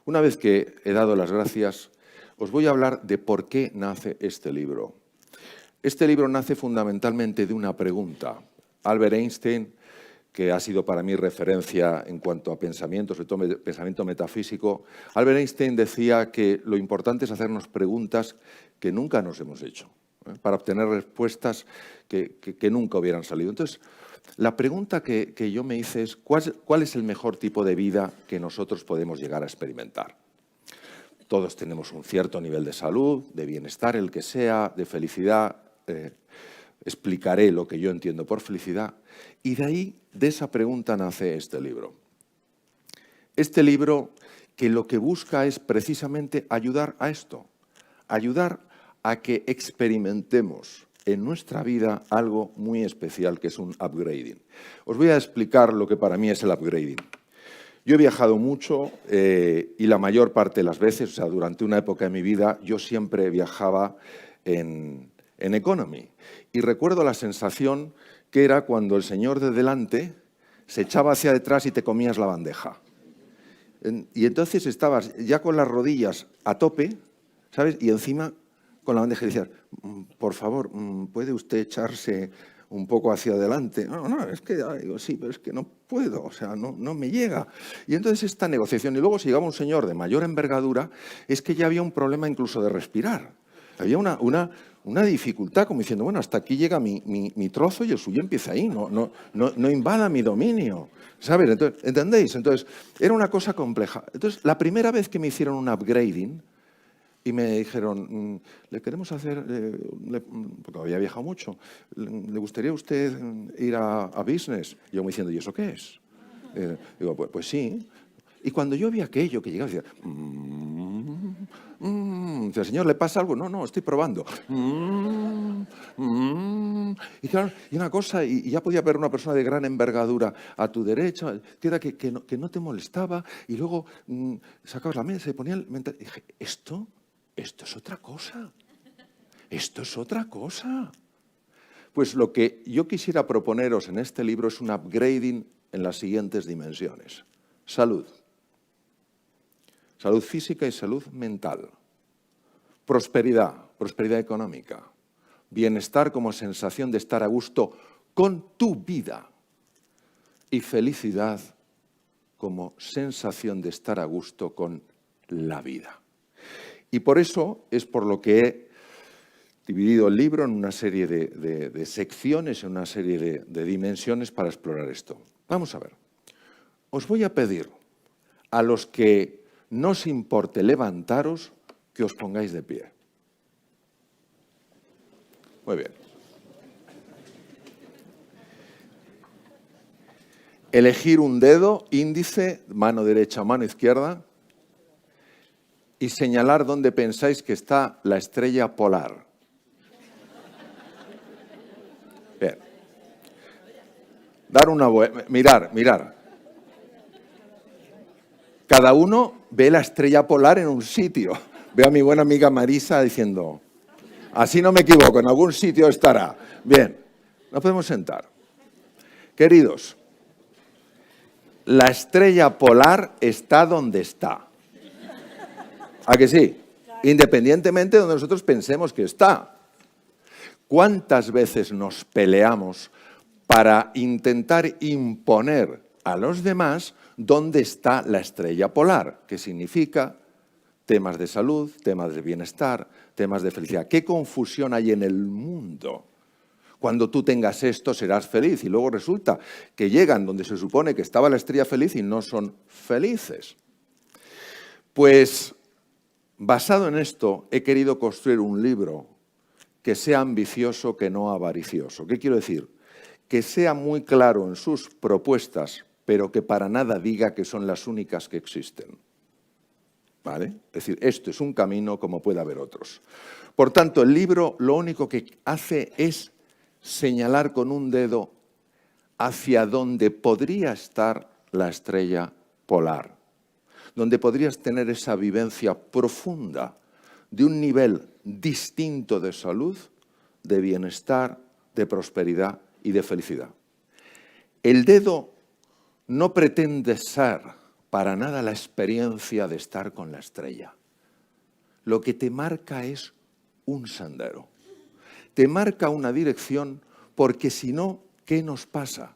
Una vez que he dado las gracias, os voy a hablar de por qué nace este libro. Este libro nace fundamentalmente de una pregunta. Albert Einstein, que ha sido para mí referencia en cuanto a pensamiento, sobre todo pensamiento metafísico, Albert Einstein decía que lo importante es hacernos preguntas que nunca nos hemos hecho, para obtener respuestas que nunca hubieran salido. Entonces, la pregunta que yo me hice es, ¿cuál es el mejor tipo de vida que nosotros podemos llegar a experimentar? Todos tenemos un cierto nivel de salud, de bienestar, el que sea, de felicidad. Explicaré lo que yo entiendo por felicidad. Y de ahí, de esa pregunta, nace este libro. Este libro que lo que busca es precisamente ayudar a esto, ayudar a que experimentemos en nuestra vida algo muy especial, que es un upgrading. Os voy a explicar lo que para mí es el upgrading. Yo he viajado mucho y la mayor parte de las veces, o sea, durante una época de mi vida, yo siempre viajaba en economy. Y recuerdo la sensación que era cuando el señor de delante se echaba hacia detrás y te comías la bandeja. Y entonces estabas ya con las rodillas a tope, ¿sabes? Y encima con la bandeja y decías, por favor, ¿puede usted echarse un poco hacia adelante? No, es que, digo, sí, pero es que no puedo, o sea, no me llega. Y entonces esta negociación, y luego si llegaba un señor de mayor envergadura, es que ya había un problema incluso de respirar. Había una dificultad, como diciendo, bueno, hasta aquí llega mi trozo y el suyo empieza ahí, no invada mi dominio, ¿sabes? Entonces, ¿entendéis? Entonces, era una cosa compleja. Entonces, la primera vez que me hicieron un upgrading, y me dijeron, le queremos hacer, porque había viajado mucho, ¿le gustaría a usted ir a business? Y yo me diciendo, ¿y eso qué es? Digo, pues sí. Y cuando yo vi aquello que llegaba, decía, decía, señor, ¿le pasa algo? No, estoy probando. Y claro, y una cosa, y ya podía ver una persona de gran envergadura a tu derecha, que era que no te molestaba, y luego sacabas la mesa y ponía el mental. Y dije, esto es otra cosa. Esto es otra cosa. Pues lo que yo quisiera proponeros en este libro es un upgrading en las siguientes dimensiones. Salud. Salud física y salud mental. Prosperidad económica. Bienestar como sensación de estar a gusto con tu vida. Y felicidad como sensación de estar a gusto con la vida. Y por eso es por lo que he dividido el libro en una serie de secciones, en una serie de dimensiones para explorar esto. Vamos a ver. Os voy a pedir a los que no os importe levantaros que os pongáis de pie. Muy bien. Elegir un dedo, índice, mano derecha o mano izquierda, y señalar dónde pensáis que está la estrella polar. Bien. Dar una vuelta. Mirar. Cada uno ve la estrella polar en un sitio. Veo a mi buena amiga Marisa diciendo, así no me equivoco, en algún sitio estará. Bien, nos podemos sentar. Queridos, la estrella polar está donde está. ¿A que sí? Independientemente de donde nosotros pensemos que está. ¿Cuántas veces nos peleamos para intentar imponer a los demás dónde está la estrella polar? ¿Qué significa? Temas de salud, temas de bienestar, temas de felicidad. ¿Qué confusión hay en el mundo? Cuando tú tengas esto serás feliz y luego resulta que llegan donde se supone que estaba la estrella feliz y no son felices. Pues basado en esto he querido construir un libro que sea ambicioso, que no avaricioso. ¿Qué quiero decir? Que sea muy claro en sus propuestas, pero que para nada diga que son las únicas que existen. ¿Vale? Es decir, esto es un camino como puede haber otros. Por tanto, el libro lo único que hace es señalar con un dedo hacia donde podría estar la estrella polar, donde podrías tener esa vivencia profunda de un nivel distinto de salud, de bienestar, de prosperidad y de felicidad. El dedo no pretende ser para nada la experiencia de estar con la estrella. Lo que te marca es un sendero. Te marca una dirección porque si no, ¿qué nos pasa?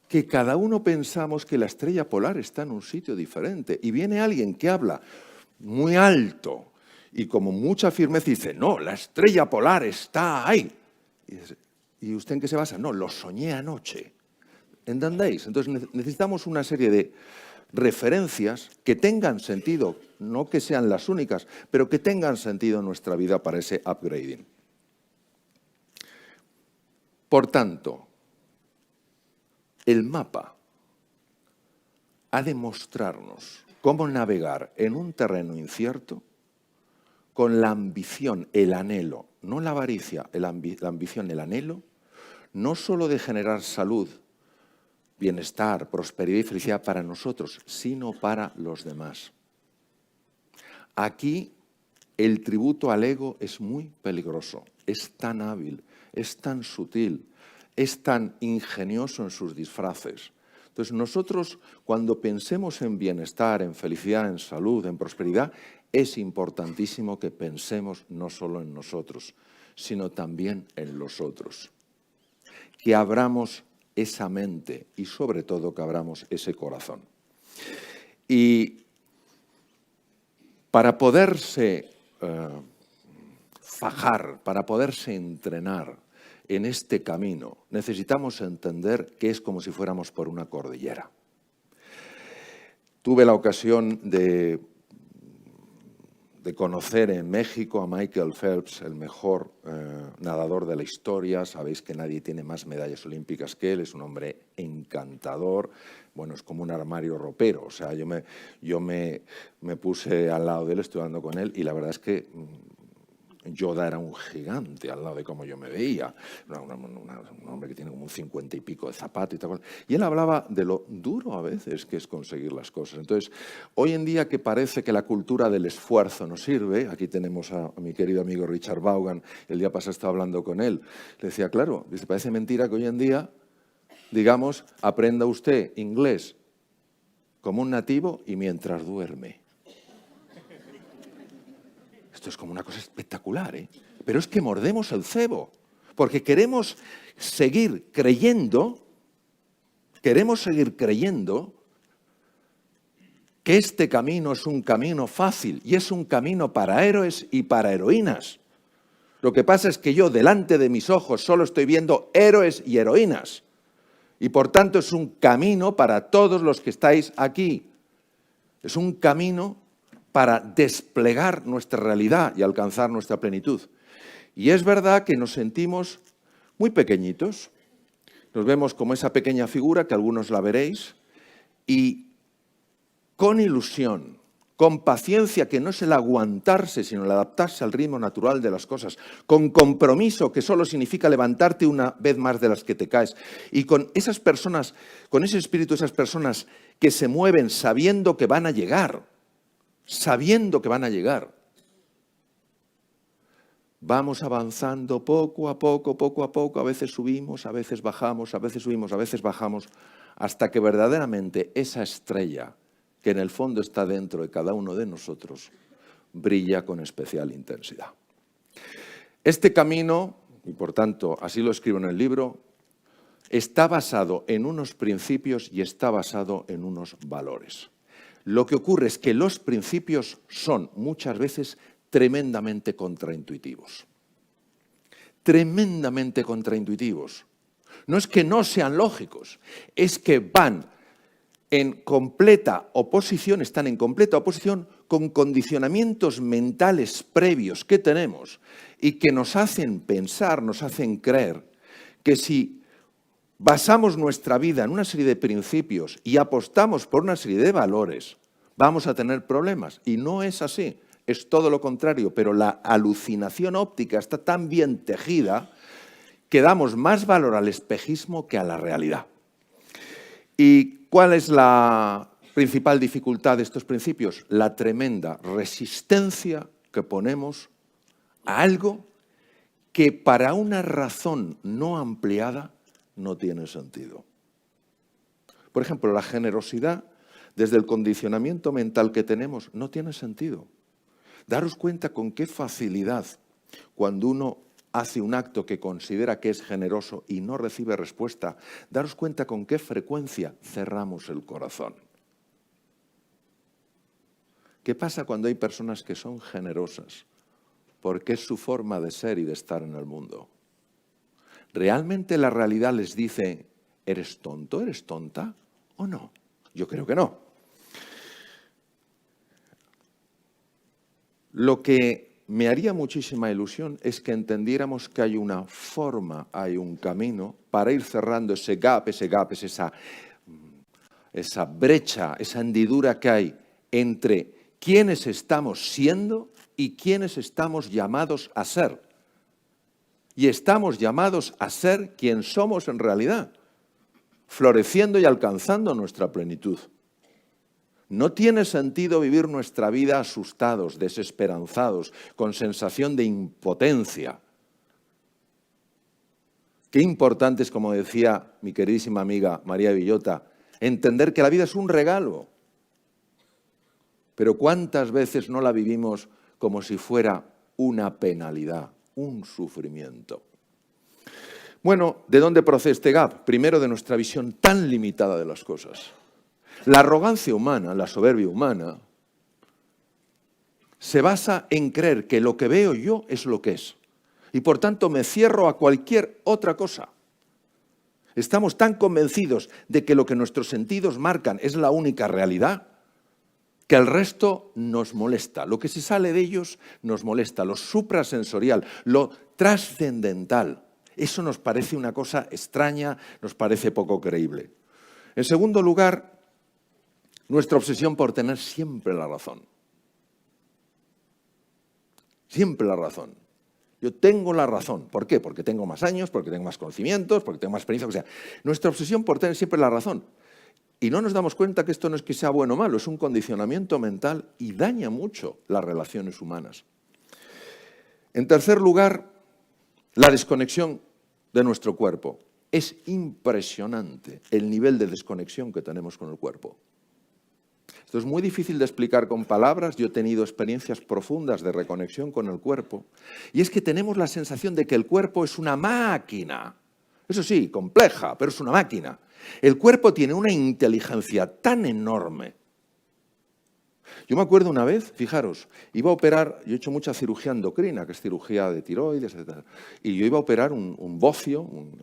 Que cada uno pensamos que la estrella polar está en un sitio diferente y viene alguien que habla muy alto y como mucha firmeza dice, no, la estrella polar está ahí. ¿Y usted en qué se basa? No, lo soñé anoche. ¿Entendéis? Entonces necesitamos una serie de referencias que tengan sentido, no que sean las únicas, pero que tengan sentido en nuestra vida para ese upgrading. Por tanto, el mapa ha de mostrarnos cómo navegar en un terreno incierto con la ambición, el anhelo, no la avaricia, la ambición, el anhelo, no solo de generar salud, bienestar, prosperidad y felicidad para nosotros, sino para los demás. Aquí el tributo al ego es muy peligroso, es tan hábil, es tan sutil, es tan ingenioso en sus disfraces. Entonces nosotros cuando pensemos en bienestar, en felicidad, en salud, en prosperidad, es importantísimo que pensemos no solo en nosotros, sino también en los otros. Que abramos esa mente y sobre todo que abramos ese corazón. Y para poderse fajar, para poderse entrenar en este camino, necesitamos entender que es como si fuéramos por una cordillera. Tuve la ocasión de conocer en México a Michael Phelps, el mejor nadador de la historia. Sabéis que nadie tiene más medallas olímpicas que él, es un hombre encantador. Bueno, es como un armario ropero. O sea, yo me puse al lado de él, estuve hablando con él, y la verdad es que Yoda era un gigante al lado de cómo yo me veía. Un hombre que tiene como un 50 y pico de zapato y tal. Y él hablaba de lo duro a veces que es conseguir las cosas. Entonces, hoy en día que parece que la cultura del esfuerzo no sirve, aquí tenemos a mi querido amigo Richard Vaughan, el día pasado estaba hablando con él, le decía, claro, dice, parece mentira que hoy en día, digamos, aprenda usted inglés como un nativo y mientras duerme. Esto es como una cosa espectacular, ¿eh? Pero es que mordemos el cebo, porque queremos seguir creyendo que este camino es un camino fácil y es un camino para héroes y para heroínas. Lo que pasa es que yo delante de mis ojos solo estoy viendo héroes y heroínas y por tanto es un camino para todos los que estáis aquí. Es un camino para desplegar nuestra realidad y alcanzar nuestra plenitud. Y es verdad que nos sentimos muy pequeñitos. Nos vemos como esa pequeña figura, que algunos la veréis, y con ilusión, con paciencia, que no es el aguantarse, sino el adaptarse al ritmo natural de las cosas, con compromiso, que solo significa levantarte una vez más de las que te caes, y con esas personas, con ese espíritu de esas personas que se mueven sabiendo que van a llegar, Vamos avanzando poco a poco, a veces subimos, a veces bajamos, a veces subimos, a veces bajamos, hasta que verdaderamente esa estrella, que en el fondo está dentro de cada uno de nosotros, brilla con especial intensidad. Este camino, y por tanto así lo escribo en el libro, está basado en unos principios y está basado en unos valores. Lo que ocurre es que los principios son muchas veces tremendamente contraintuitivos. Tremendamente contraintuitivos. No es que no sean lógicos, es que van en completa oposición, están en completa oposición con condicionamientos mentales previos que tenemos y que nos hacen pensar, nos hacen creer que si basamos nuestra vida en una serie de principios y apostamos por una serie de valores, vamos a tener problemas. Y no es así, es todo lo contrario, pero la alucinación óptica está tan bien tejida que damos más valor al espejismo que a la realidad. ¿Y cuál es la principal dificultad de estos principios? La tremenda resistencia que ponemos a algo que para una razón no ampliada no tiene sentido. Por ejemplo, la generosidad, desde el condicionamiento mental que tenemos, no tiene sentido. Daros cuenta con qué facilidad, cuando uno hace un acto que considera que es generoso y no recibe respuesta, daros cuenta con qué frecuencia cerramos el corazón. ¿Qué pasa cuando hay personas que son generosas? Porque es su forma de ser y de estar en el mundo. ¿Realmente la realidad les dice, ¿eres tonto, eres tonta o no? Yo creo que no. Lo que me haría muchísima ilusión es que entendiéramos que hay una forma, hay un camino para ir cerrando ese gap, esa brecha, esa hendidura que hay entre quiénes estamos siendo y quiénes estamos llamados a ser. Y estamos llamados a ser quien somos en realidad, floreciendo y alcanzando nuestra plenitud. No tiene sentido vivir nuestra vida asustados, desesperanzados, con sensación de impotencia. Qué importante es, como decía mi queridísima amiga María Villota, entender que la vida es un regalo. Pero ¿cuántas veces no la vivimos como si fuera una penalidad, un sufrimiento? Bueno, ¿de dónde procede este gap? Primero, de nuestra visión tan limitada de las cosas. La arrogancia humana, la soberbia humana, se basa en creer que lo que veo yo es lo que es. Y por tanto me cierro a cualquier otra cosa. Estamos tan convencidos de que lo que nuestros sentidos marcan es la única realidad, que el resto nos molesta. Lo que se sale de ellos nos molesta. Lo suprasensorial, lo trascendental. Eso nos parece una cosa extraña, nos parece poco creíble. En segundo lugar, nuestra obsesión por tener siempre la razón. Siempre la razón. Yo tengo la razón. ¿Por qué? Porque tengo más años, porque tengo más conocimientos, porque tengo más experiencia, o sea. Nuestra obsesión por tener siempre la razón. Y no nos damos cuenta que esto no es que sea bueno o malo, es un condicionamiento mental y daña mucho las relaciones humanas. En tercer lugar, la desconexión de nuestro cuerpo. Es impresionante el nivel de desconexión que tenemos con el cuerpo. Esto es muy difícil de explicar con palabras. Yo he tenido experiencias profundas de reconexión con el cuerpo. Y es que tenemos la sensación de que el cuerpo es una máquina. Eso sí, compleja, pero es una máquina. El cuerpo tiene una inteligencia tan enorme. Yo me acuerdo una vez, fijaros, iba a operar, yo he hecho mucha cirugía endocrina, que es cirugía de tiroides, etc. Y yo iba a operar un bocio, un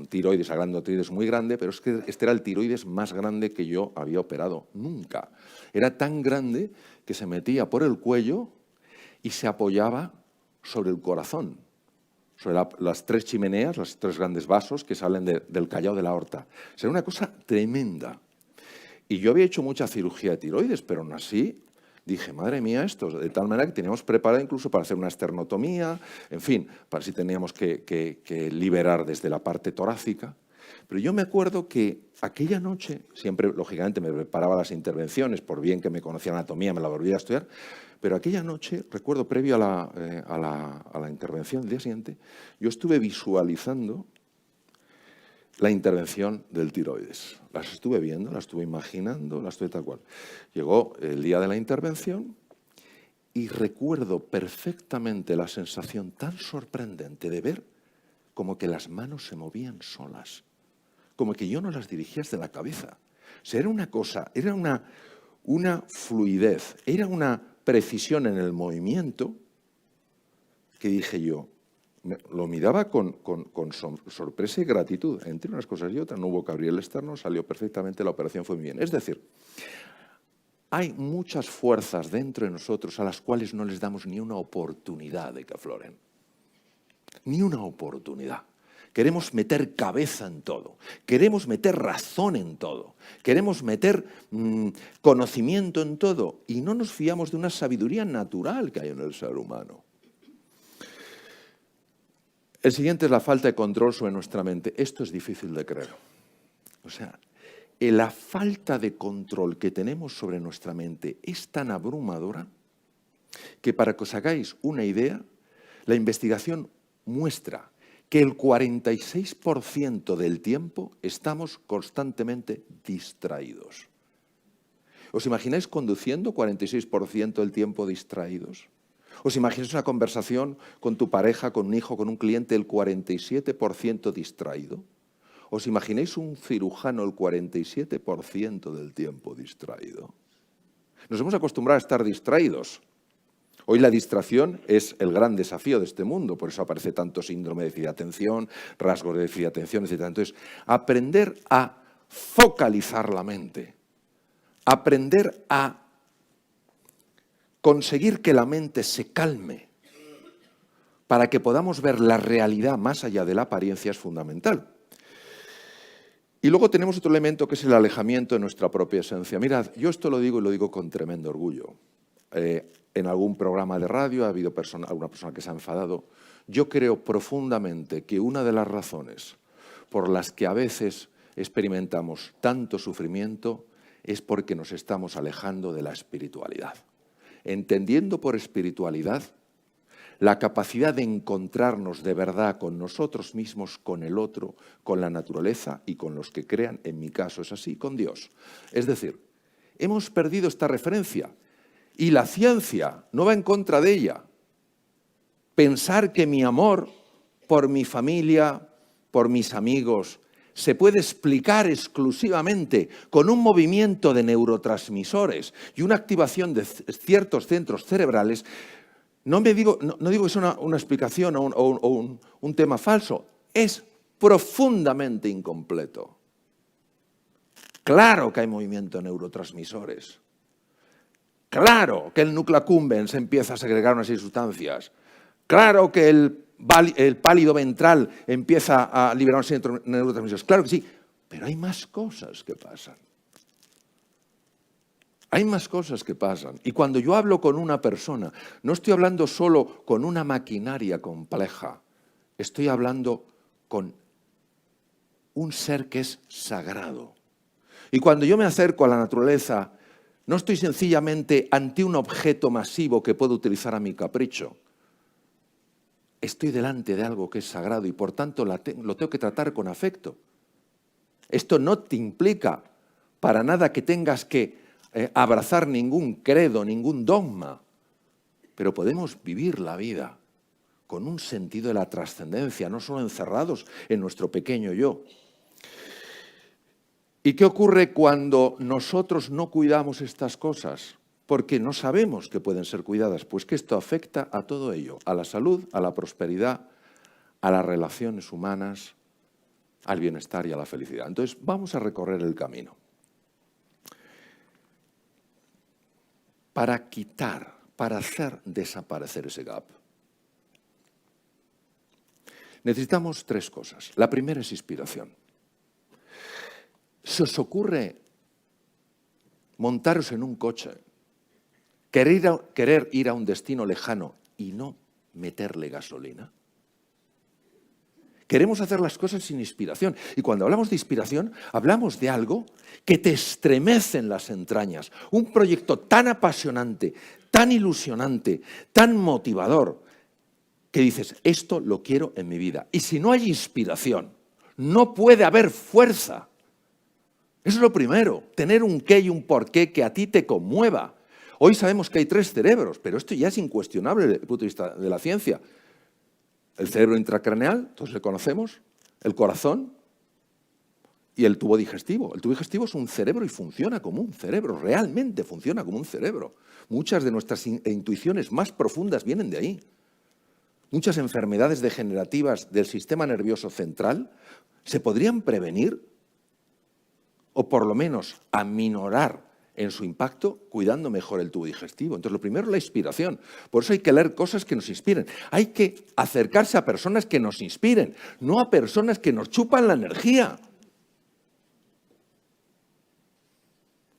tiroides, agrandotiroides muy grande, pero es que este era el tiroides más grande que yo había operado nunca. Era tan grande que se metía por el cuello y se apoyaba sobre el corazón, sobre las tres chimeneas, los tres grandes vasos que salen del callao de la aorta. O sea, era una cosa tremenda. Y yo había hecho mucha cirugía de tiroides, pero aún así dije, madre mía, esto, de tal manera que teníamos preparado incluso para hacer una esternotomía, en fin, para si teníamos que liberar desde la parte torácica. Pero yo me acuerdo que aquella noche, siempre, lógicamente, me preparaba las intervenciones, por bien que me conocía anatomía, me la volvía a estudiar, pero aquella noche, recuerdo, previo a la intervención del día siguiente, yo estuve visualizando la intervención del tiroides. Las estuve viendo, las estuve imaginando, las estuve tal cual. Llegó el día de la intervención y recuerdo perfectamente la sensación tan sorprendente de ver como que las manos se movían solas, como que yo no las dirigía desde la cabeza. O sea, era una cosa, era una fluidez, era una precisión en el movimiento que dije yo, lo miraba con sorpresa y gratitud. Entre unas cosas y otras, no hubo que abrir el externo, salió perfectamente, la operación fue muy bien. Es decir, hay muchas fuerzas dentro de nosotros a las cuales no les damos ni una oportunidad de que afloren. Ni una oportunidad. Queremos meter cabeza en todo, queremos meter razón en todo, queremos meter conocimiento en todo y no nos fiamos de una sabiduría natural que hay en el ser humano. El siguiente es la falta de control sobre nuestra mente. Esto es difícil de creer. O sea, la falta de control que tenemos sobre nuestra mente es tan abrumadora que para que os hagáis una idea, la investigación muestra que el 46% del tiempo estamos constantemente distraídos. ¿Os imagináis conduciendo 46% del tiempo distraídos? ¿Os imagináis una conversación con tu pareja, con un hijo, con un cliente, el 47% distraído? ¿Os imagináis un cirujano el 47% del tiempo distraído? Nos hemos acostumbrado a estar distraídos. Hoy la distracción es el gran desafío de este mundo, por eso aparece tanto síndrome de déficit de atención, rasgos de déficit de atención, etc. Entonces, aprender a focalizar la mente, aprender a conseguir que la mente se calme para que podamos ver la realidad más allá de la apariencia es fundamental. Y luego tenemos otro elemento que es el alejamiento de nuestra propia esencia. Mirad, yo esto lo digo y lo digo con tremendo orgullo. En algún programa de radio ha habido alguna persona que se ha enfadado. Yo creo profundamente que una de las razones por las que a veces experimentamos tanto sufrimiento es porque nos estamos alejando de la espiritualidad. Entendiendo por espiritualidad la capacidad de encontrarnos de verdad con nosotros mismos, con el otro, con la naturaleza y con los que crean, en mi caso es así, con Dios. Es decir, hemos perdido esta referencia y la ciencia no va en contra de ella. Pensar que mi amor por mi familia, por mis amigos, se puede explicar exclusivamente con un movimiento de neurotransmisores y una activación de ciertos centros cerebrales. No digo que es una explicación o un tema falso, es profundamente incompleto. Claro que hay movimiento de neurotransmisores. Claro que el núcleo accumbens empieza a segregar unas sustancias. Claro que el pálido ventral empieza a liberar unos neurotransmisores. Claro que sí, pero hay más cosas que pasan. Hay más cosas que pasan. Y cuando yo hablo con una persona, no estoy hablando solo con una maquinaria compleja. Estoy hablando con un ser que es sagrado. Y cuando yo me acerco a la naturaleza, no estoy sencillamente ante un objeto masivo que puedo utilizar a mi capricho. Estoy delante de algo que es sagrado y por tanto lo tengo que tratar con afecto. Esto no te implica para nada que tengas que abrazar ningún credo, ningún dogma, pero podemos vivir la vida con un sentido de la trascendencia, no solo encerrados en nuestro pequeño yo. ¿Y qué ocurre cuando nosotros no cuidamos estas cosas? Porque no sabemos que pueden ser cuidadas. Pues que esto afecta a todo ello, a la salud, a la prosperidad, a las relaciones humanas, al bienestar y a la felicidad. Entonces, vamos a recorrer el camino. Para quitar, para hacer desaparecer ese gap, necesitamos tres cosas. La primera es inspiración. ¿Se os ocurre montaros en un coche, querer ir a un destino lejano y no meterle gasolina? Queremos hacer las cosas sin inspiración. Y cuando hablamos de inspiración, hablamos de algo que te estremece en las entrañas. Un proyecto tan apasionante, tan ilusionante, tan motivador, que dices, esto lo quiero en mi vida. Y si no hay inspiración, no puede haber fuerza. Eso es lo primero, tener un qué y un por qué que a ti te conmueva. Hoy sabemos que hay tres cerebros, pero esto ya es incuestionable desde el punto de vista de la ciencia. El cerebro intracraneal, todos le conocemos, el corazón y el tubo digestivo. El tubo digestivo es un cerebro y funciona como un cerebro, realmente funciona como un cerebro. Muchas de nuestras intuiciones más profundas vienen de ahí. Muchas enfermedades degenerativas del sistema nervioso central se podrían prevenir o por lo menos aminorar en su impacto cuidando mejor el tubo digestivo. Entonces, lo primero es la inspiración. Por eso hay que leer cosas que nos inspiren. Hay que acercarse a personas que nos inspiren, no a personas que nos chupan la energía.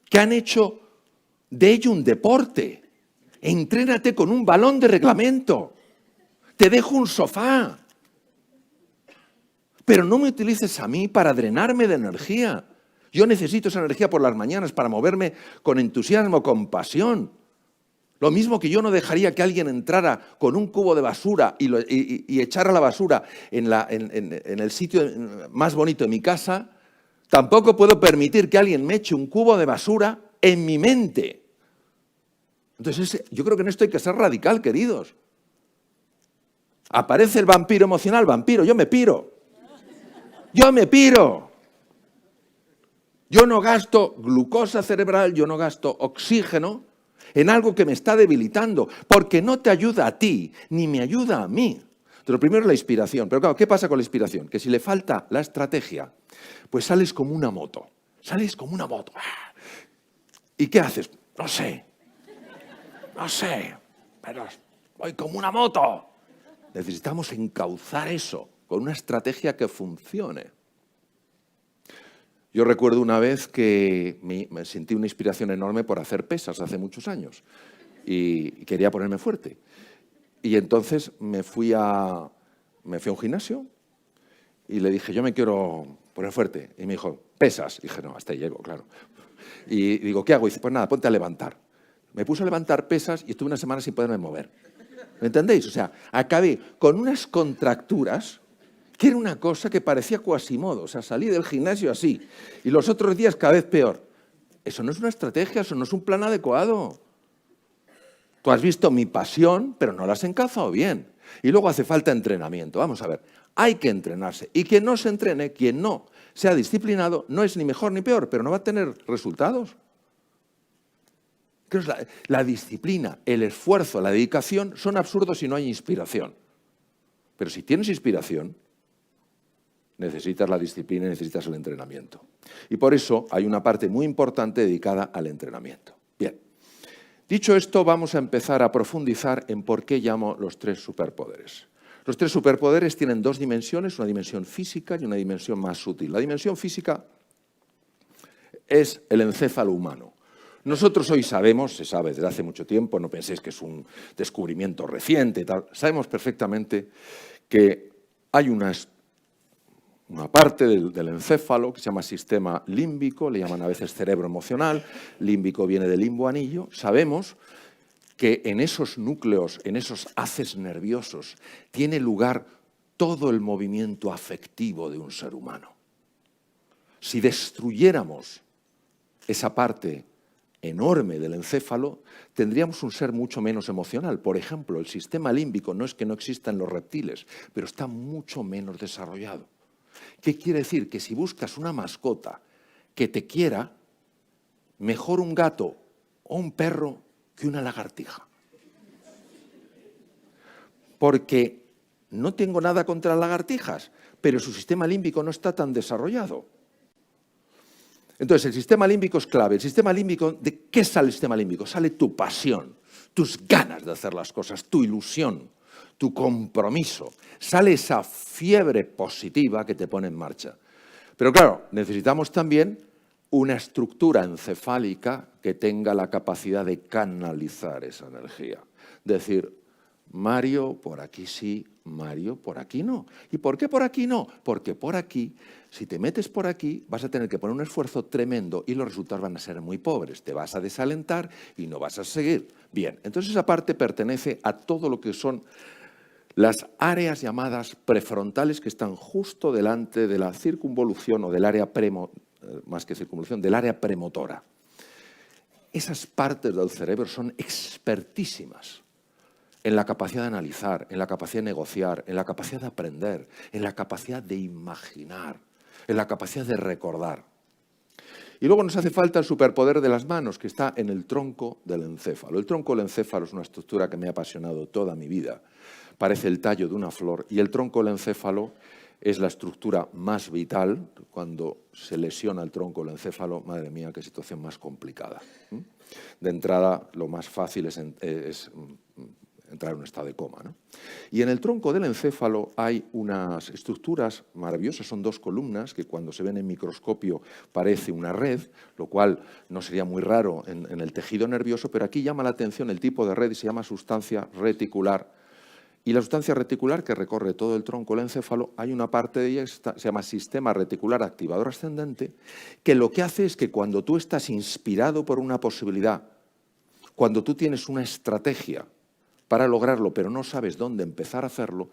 Que han hecho de ello un deporte. Entrénate con un balón de reglamento. Te dejo un sofá. Pero no me utilices a mí para drenarme de energía. Yo necesito esa energía por las mañanas para moverme con entusiasmo, con pasión. Lo mismo que yo no dejaría que alguien entrara con un cubo de basura y echara la basura en el sitio más bonito de mi casa, tampoco puedo permitir que alguien me eche un cubo de basura en mi mente. Entonces, yo creo que en esto hay que ser radical, queridos. Aparece el vampiro emocional, vampiro, yo me piro. Yo me piro. Yo no gasto glucosa cerebral, yo no gasto oxígeno en algo que me está debilitando, porque no te ayuda a ti, ni me ayuda a mí. Entonces, lo primero es la inspiración. Pero claro, ¿qué pasa con la inspiración? Que si le falta la estrategia, pues sales como una moto. Sales como una moto. ¿Y qué haces? No sé, pero voy como una moto. Necesitamos encauzar eso con una estrategia que funcione. Yo recuerdo una vez que me sentí una inspiración enorme por hacer pesas hace muchos años y quería ponerme fuerte. Y entonces me fui a un gimnasio y le dije, yo me quiero poner fuerte. Y me dijo, pesas. Y dije, no, hasta ahí llego, claro. Y digo, ¿qué hago? Y dice, pues nada, ponte a levantar. Me puse a levantar pesas y estuve una semana sin poderme mover. ¿Me entendéis? O sea, acabé con unas contracturas que era una cosa que parecía Quasimodo. O sea, salí del gimnasio así y los otros días cada vez peor. Eso no es una estrategia, eso no es un plan adecuado. Tú has visto mi pasión, pero no la has encazado bien. Y luego hace falta entrenamiento. Vamos a ver, hay que entrenarse. Y quien no se entrene, quien no sea disciplinado, no es ni mejor ni peor, pero no va a tener resultados. La disciplina, el esfuerzo, la dedicación son absurdos si no hay inspiración. Pero si tienes inspiración, necesitas la disciplina y necesitas el entrenamiento. Y por eso hay una parte muy importante dedicada al entrenamiento. Bien, dicho esto, vamos a empezar a profundizar en por qué llamo los tres superpoderes. Los tres superpoderes tienen dos dimensiones, una dimensión física y una dimensión más sutil. La dimensión física es el encéfalo humano. Nosotros hoy sabemos, se sabe desde hace mucho tiempo, no penséis que es un descubrimiento reciente, sabemos perfectamente que hay una parte del encéfalo que se llama sistema límbico, le llaman a veces cerebro emocional, límbico viene del limbo anillo. Sabemos que en esos núcleos, en esos haces nerviosos, tiene lugar todo el movimiento afectivo de un ser humano. Si destruyéramos esa parte enorme del encéfalo, tendríamos un ser mucho menos emocional. Por ejemplo, el sistema límbico no es que no exista en los reptiles, pero está mucho menos desarrollado. ¿Qué quiere decir? Que si buscas una mascota que te quiera, mejor un gato o un perro que una lagartija. Porque no tengo nada contra las lagartijas, pero su sistema límbico no está tan desarrollado. Entonces, el sistema límbico es clave. El sistema límbico, ¿de qué sale el sistema límbico? Sale tu pasión, tus ganas de hacer las cosas, tu ilusión, tu compromiso. Sale esa fiebre positiva que te pone en marcha. Pero claro, necesitamos también una estructura encefálica que tenga la capacidad de canalizar esa energía. Decir, Mario, por aquí sí, Mario, por aquí no. ¿Y por qué por aquí no? Porque por aquí, si te metes por aquí, vas a tener que poner un esfuerzo tremendo y los resultados van a ser muy pobres. Te vas a desalentar y no vas a seguir. Bien, entonces esa parte pertenece a todo lo que son las áreas llamadas prefrontales que están justo delante de la circunvolución o del área más que circunvolución, del área premotora. Esas partes del cerebro son expertísimas en la capacidad de analizar, en la capacidad de negociar, en la capacidad de aprender, en la capacidad de imaginar, en la capacidad de recordar. Y luego nos hace falta el superpoder de las manos, que está en el tronco del encéfalo. El tronco del encéfalo es una estructura que me ha apasionado toda mi vida. Parece el tallo de una flor y el tronco del encéfalo es la estructura más vital. Cuando se lesiona el tronco del encéfalo, madre mía, qué situación más complicada. De entrada, lo más fácil es entrar en un estado de coma, ¿no? Y en el tronco del encéfalo hay unas estructuras maravillosas, son dos columnas que cuando se ven en microscopio parece una red, lo cual no sería muy raro en el tejido nervioso, pero aquí llama la atención el tipo de red y se llama sustancia reticular. Y la sustancia reticular que recorre todo el tronco del encéfalo, hay una parte de ella que se llama sistema reticular activador ascendente, que lo que hace es que cuando tú estás inspirado por una posibilidad Cuando tú tienes una estrategia para lograrlo, pero no sabes dónde empezar a hacerlo,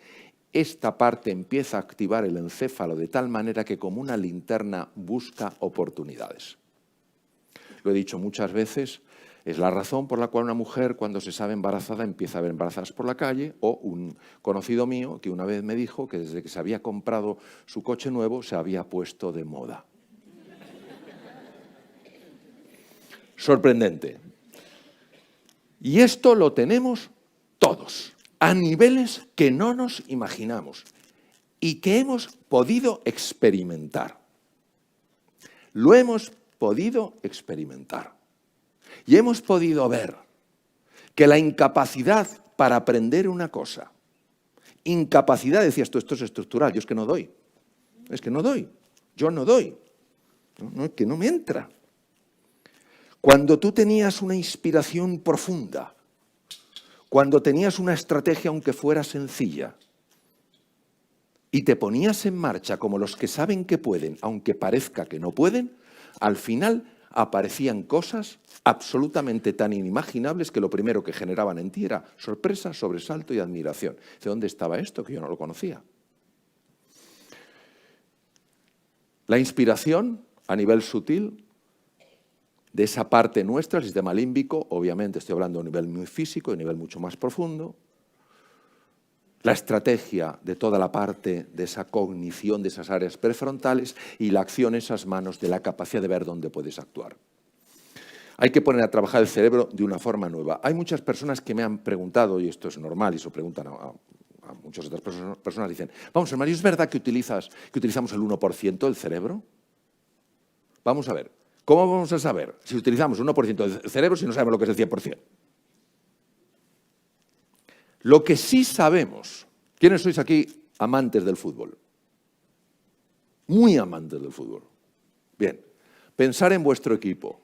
esta parte empieza a activar el encéfalo de tal manera que como una linterna busca oportunidades. Lo he dicho muchas veces, es la razón por la cual una mujer cuando se sabe embarazada empieza a ver embarazadas por la calle, o un conocido mío que una vez me dijo que desde que se había comprado su coche nuevo se había puesto de moda. Sorprendente. Y esto lo tenemos todos, a niveles que no nos imaginamos y que hemos podido experimentar. Lo hemos podido experimentar. Y hemos podido ver que la incapacidad para aprender una cosa, incapacidad, decías tú, esto es estructural, yo es que no doy, yo no doy, es que no me entra. Cuando tú tenías una inspiración profunda, cuando tenías una estrategia aunque fuera sencilla, y te ponías en marcha como los que saben que pueden, aunque parezca que no pueden, al final aparecían cosas absolutamente tan inimaginables que lo primero que generaban en ti era sorpresa, sobresalto y admiración. ¿De dónde estaba esto? Que yo no lo conocía. La inspiración, a nivel sutil, de esa parte nuestra, el sistema límbico, obviamente estoy hablando a un nivel muy físico, a un nivel mucho más profundo. La estrategia de toda la parte de esa cognición de esas áreas prefrontales y la acción, esas manos, de la capacidad de ver dónde puedes actuar. Hay que poner a trabajar el cerebro de una forma nueva. Hay muchas personas que me han preguntado, y esto es normal, y se preguntan a muchas otras personas, dicen, vamos, Mario, ¿es verdad que utilizamos el 1% del cerebro? Vamos a ver, ¿cómo vamos a saber si utilizamos el 1% del cerebro si no sabemos lo que es el 100%? Lo que sí sabemos, ¿quiénes sois aquí amantes del fútbol? Muy amantes del fútbol. Bien, pensar en vuestro equipo.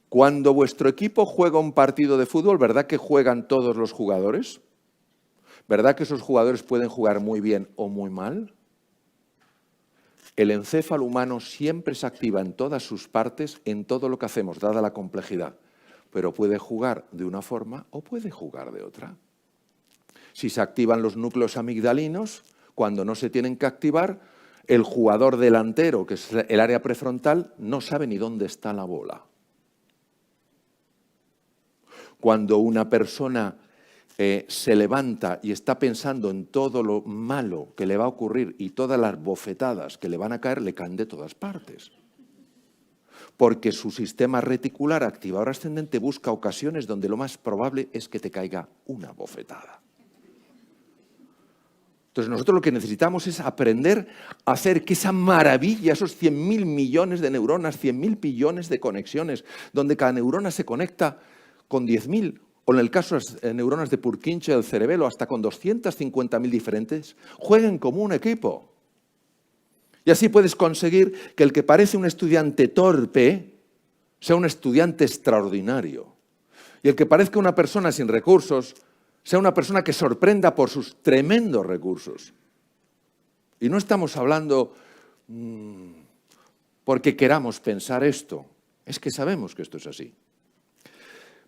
Cuando vuestro equipo juega un partido de fútbol, ¿verdad que juegan todos los jugadores? ¿Verdad que esos jugadores pueden jugar muy bien o muy mal? El encéfalo humano siempre se activa en todas sus partes, en todo lo que hacemos, dada la complejidad. Pero puede jugar de una forma o puede jugar de otra. Si se activan los núcleos amigdalinos, cuando no se tienen que activar, el jugador delantero, que es el área prefrontal, no sabe ni dónde está la bola. Cuando una persona se levanta y está pensando en todo lo malo que le va a ocurrir y todas las bofetadas que le van a caer, le caen de todas partes. Porque su sistema reticular activador ascendente busca ocasiones donde lo más probable es que te caiga una bofetada. Entonces nosotros lo que necesitamos es aprender a hacer que esa maravilla, esos 100.000 millones de neuronas, 100.000 billones de conexiones, donde cada neurona se conecta con 10.000, o en el caso de las neuronas de Purkinje del cerebelo, hasta con 250.000 diferentes, jueguen como un equipo. Y así puedes conseguir que el que parece un estudiante torpe sea un estudiante extraordinario. Y el que parezca una persona sin recursos sea una persona que sorprenda por sus tremendos recursos. Y no estamos hablando porque queramos pensar esto, es que sabemos que esto es así.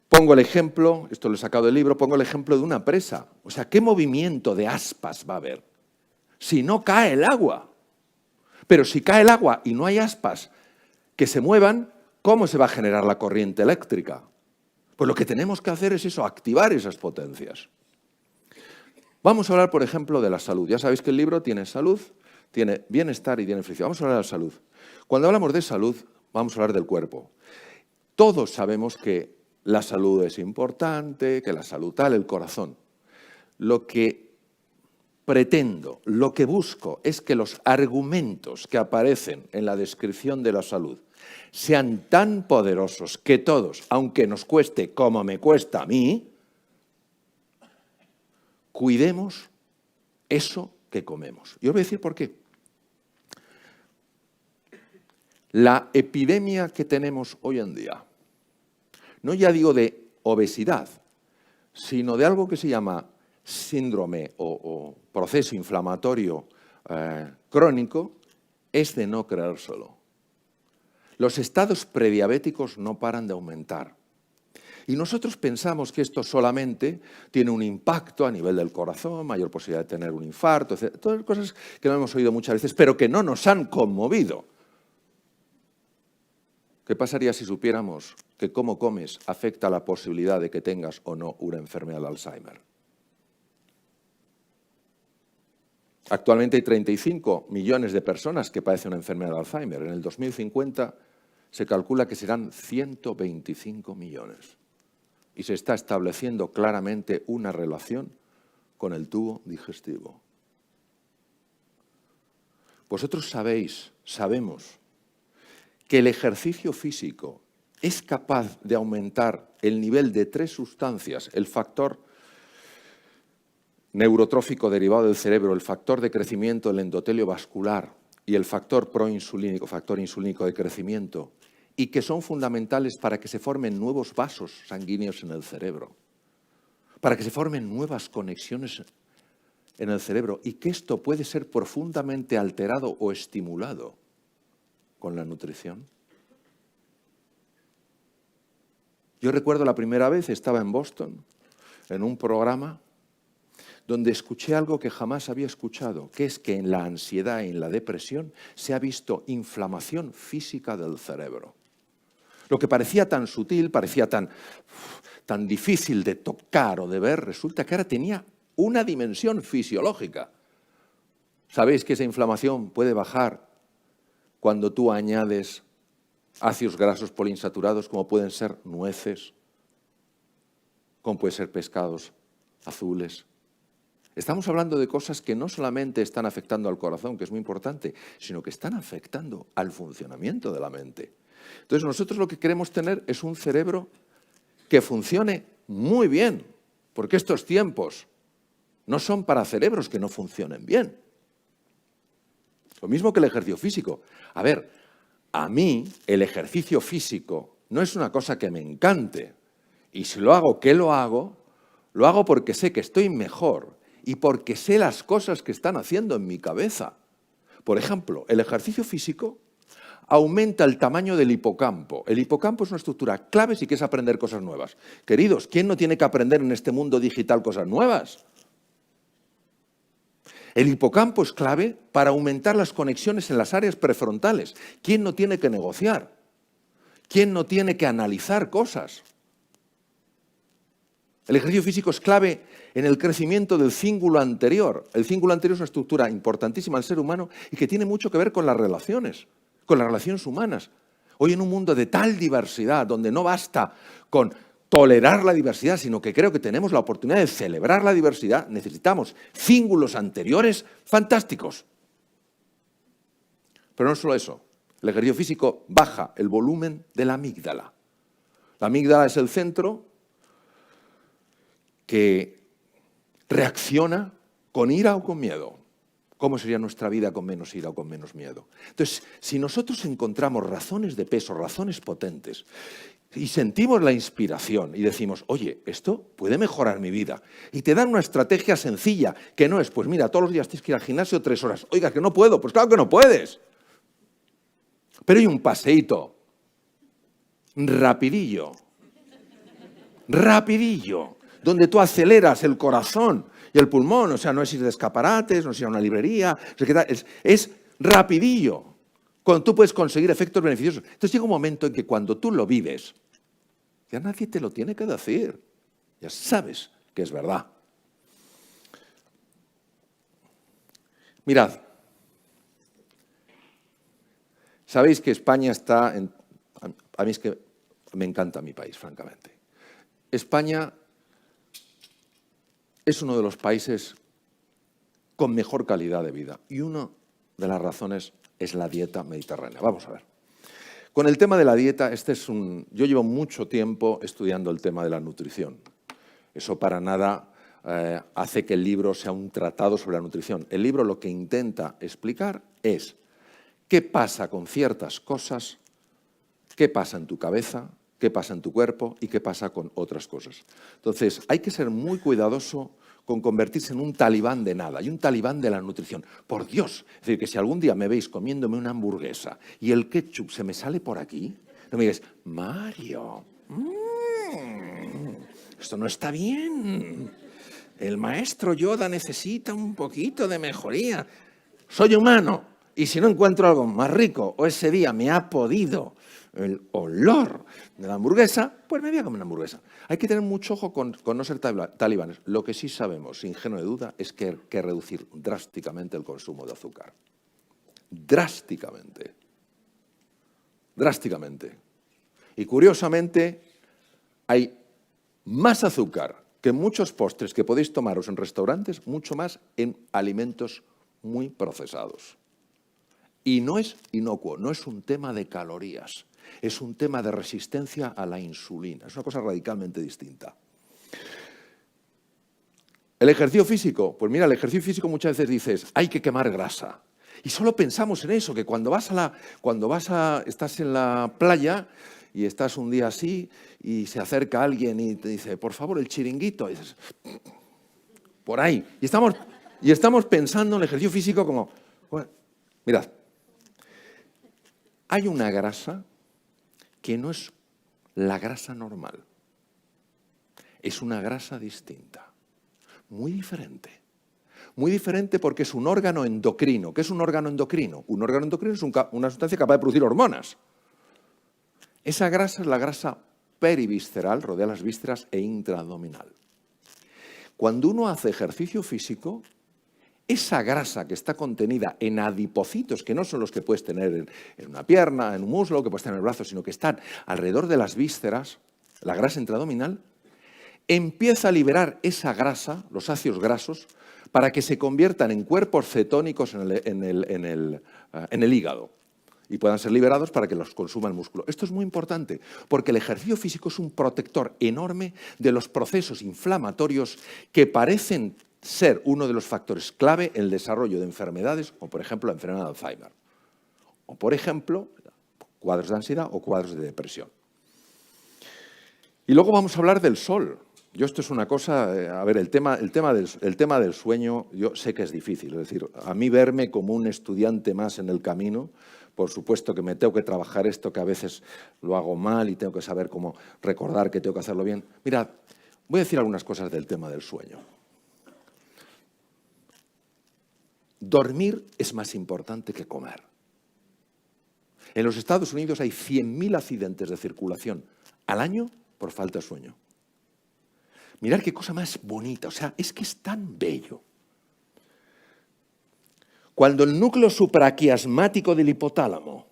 Pongo el ejemplo, esto lo he sacado del libro, pongo el ejemplo de una presa. O sea, ¿qué movimiento de aspas va a haber si no cae el agua? Pero si cae el agua y no hay aspas que se muevan, ¿cómo se va a generar la corriente eléctrica? Pues lo que tenemos que hacer es eso, activar esas potencias. Vamos a hablar, por ejemplo, de la salud. Ya sabéis que el libro tiene salud, tiene bienestar y tiene felicidad. Vamos a hablar de la salud. Cuando hablamos de salud, vamos a hablar del cuerpo. Todos sabemos que la salud es importante, que la salud tal, el corazón. Lo que pretendo, lo que busco es que los argumentos que aparecen en la descripción de la salud sean tan poderosos que todos, aunque nos cueste como me cuesta a mí, cuidemos eso que comemos. Y os voy a decir por qué. La epidemia que tenemos hoy en día, no ya digo de obesidad, sino de algo que se llama síndrome o proceso inflamatorio crónico, es de no creérselo. Los estados prediabéticos no paran de aumentar. Y nosotros pensamos que esto solamente tiene un impacto a nivel del corazón, mayor posibilidad de tener un infarto, etc. Todas cosas que no hemos oído muchas veces, pero que no nos han conmovido. ¿Qué pasaría si supiéramos que cómo comes afecta la posibilidad de que tengas o no una enfermedad de Alzheimer? Actualmente hay 35 millones de personas que padecen una enfermedad de Alzheimer. En el 2050 se calcula que serán 125 millones. Y se está estableciendo claramente una relación con el tubo digestivo. Vosotros sabemos que el ejercicio físico es capaz de aumentar el nivel de 3 sustancias, el factor neurotrófico derivado del cerebro, el factor de crecimiento del endotelio vascular y el factor proinsulínico, factor insulínico de crecimiento, y que son fundamentales para que se formen nuevos vasos sanguíneos en el cerebro, para que se formen nuevas conexiones en el cerebro, y que esto puede ser profundamente alterado o estimulado con la nutrición. Yo recuerdo la primera vez, estaba en Boston, en un programa donde escuché algo que jamás había escuchado, que es que en la ansiedad y en la depresión se ha visto inflamación física del cerebro. Lo que parecía tan sutil, parecía tan difícil de tocar o de ver, resulta que ahora tenía una dimensión fisiológica. ¿Sabéis que esa inflamación puede bajar cuando tú añades ácidos grasos poliinsaturados, como pueden ser nueces, como pueden ser pescados azules? Estamos hablando de cosas que no solamente están afectando al corazón, que es muy importante, sino que están afectando al funcionamiento de la mente. Entonces nosotros lo que queremos tener es un cerebro que funcione muy bien, porque estos tiempos no son para cerebros que no funcionen bien. Lo mismo que el ejercicio físico. A ver, a mí el ejercicio físico no es una cosa que me encante. Y si lo hago, ¿qué lo hago? Lo hago porque sé que estoy mejor y porque sé las cosas que están haciendo en mi cabeza. Por ejemplo, el ejercicio físico aumenta el tamaño del hipocampo. El hipocampo es una estructura clave si quieres aprender cosas nuevas. Queridos, ¿quién no tiene que aprender en este mundo digital cosas nuevas? El hipocampo es clave para aumentar las conexiones en las áreas prefrontales. ¿Quién no tiene que negociar? ¿Quién no tiene que analizar cosas? El ejercicio físico es clave en el crecimiento del cíngulo anterior. El cíngulo anterior es una estructura importantísima del ser humano y que tiene mucho que ver con las relaciones humanas. Hoy en un mundo de tal diversidad, donde no basta con tolerar la diversidad, sino que creo que tenemos la oportunidad de celebrar la diversidad, necesitamos cíngulos anteriores fantásticos. Pero no solo eso, el ejercicio físico baja el volumen de la amígdala. La amígdala es el centro que reacciona con ira o con miedo. ¿Cómo sería nuestra vida con menos ira o con menos miedo? Entonces, si nosotros encontramos razones de peso, razones potentes, y sentimos la inspiración y decimos, oye, esto puede mejorar mi vida, y te dan una estrategia sencilla, que no es, pues mira, todos los días tienes que ir al gimnasio 3 horas. Oiga, que no puedo. Pues claro que no puedes. Pero hay un paseíto rapidillo, donde tú aceleras el corazón y el pulmón, o sea, no es ir de escaparates, no es ir a una librería, es rapidillo, cuando tú puedes conseguir efectos beneficiosos. Entonces llega un momento en que cuando tú lo vives, ya nadie te lo tiene que decir, ya sabes que es verdad. Mirad, sabéis que España está, a mí es que me encanta mi país, francamente. España es uno de los países con mejor calidad de vida y una de las razones es la dieta mediterránea. Vamos a ver. Con el tema de la dieta, yo llevo mucho tiempo estudiando el tema de la nutrición. Eso para nada hace que el libro sea un tratado sobre la nutrición. El libro lo que intenta explicar es qué pasa con ciertas cosas, qué pasa en tu cabeza, qué pasa en tu cuerpo y qué pasa con otras cosas. Entonces, hay que ser muy cuidadoso con convertirse en un talibán de nada y un talibán de la nutrición. Por Dios, es decir, que si algún día me veis comiéndome una hamburguesa y el ketchup se me sale por aquí, no me digáis, Mario, esto no está bien. El maestro Yoda necesita un poquito de mejoría. Soy humano y si no encuentro algo más rico o ese día me ha podido el olor de la hamburguesa, pues me voy a comer una hamburguesa. Hay que tener mucho ojo con no ser talibanes. Lo que sí sabemos, sin ingenua duda, es que hay que reducir drásticamente el consumo de azúcar. Drásticamente. Drásticamente. Y curiosamente, hay más azúcar que en muchos postres que podéis tomaros en restaurantes, mucho más en alimentos muy procesados. Y no es inocuo, no es un tema de calorías, es un tema de resistencia a la insulina. Es una cosa radicalmente distinta. El ejercicio físico, pues mira, el ejercicio físico muchas veces dices, hay que quemar grasa. Y solo pensamos en eso, que cuando estás en la playa y estás un día así y se acerca alguien y te dice, por favor, el chiringuito, y dices, por ahí. Y estamos pensando en el ejercicio físico como, bueno, mirad, hay una grasa que no es la grasa normal. Es una grasa distinta, muy diferente. Muy diferente porque es un órgano endocrino. ¿Qué es un órgano endocrino? Un órgano endocrino es una sustancia capaz de producir hormonas. Esa grasa es la grasa perivisceral, rodea las vísceras, e intraabdominal. Cuando uno hace ejercicio físico, esa grasa que está contenida en adipocitos, que no son los que puedes tener en una pierna, en un muslo, que puedes tener en el brazo, sino que están alrededor de las vísceras, la grasa intraabdominal, empieza a liberar esa grasa, los ácidos grasos, para que se conviertan en cuerpos cetónicos en el hígado y puedan ser liberados para que los consuma el músculo. Esto es muy importante porque el ejercicio físico es un protector enorme de los procesos inflamatorios que parecen ser uno de los factores clave en el desarrollo de enfermedades, como por ejemplo la enfermedad de Alzheimer, o por ejemplo cuadros de ansiedad o cuadros de depresión. Y luego vamos a hablar del sol. Yo esto es una cosa, a ver, el tema del sueño, yo sé que es difícil, es decir, a mí verme como un estudiante más en el camino, por supuesto que me tengo que trabajar esto, que a veces lo hago mal y tengo que saber cómo recordar que tengo que hacerlo bien. Mirad, voy a decir algunas cosas del tema del sueño. Dormir es más importante que comer. En los Estados Unidos hay 100.000 accidentes de circulación al año por falta de sueño. Mirad qué cosa más bonita, o sea, es que es tan bello. Cuando el núcleo supraquiasmático del hipotálamo,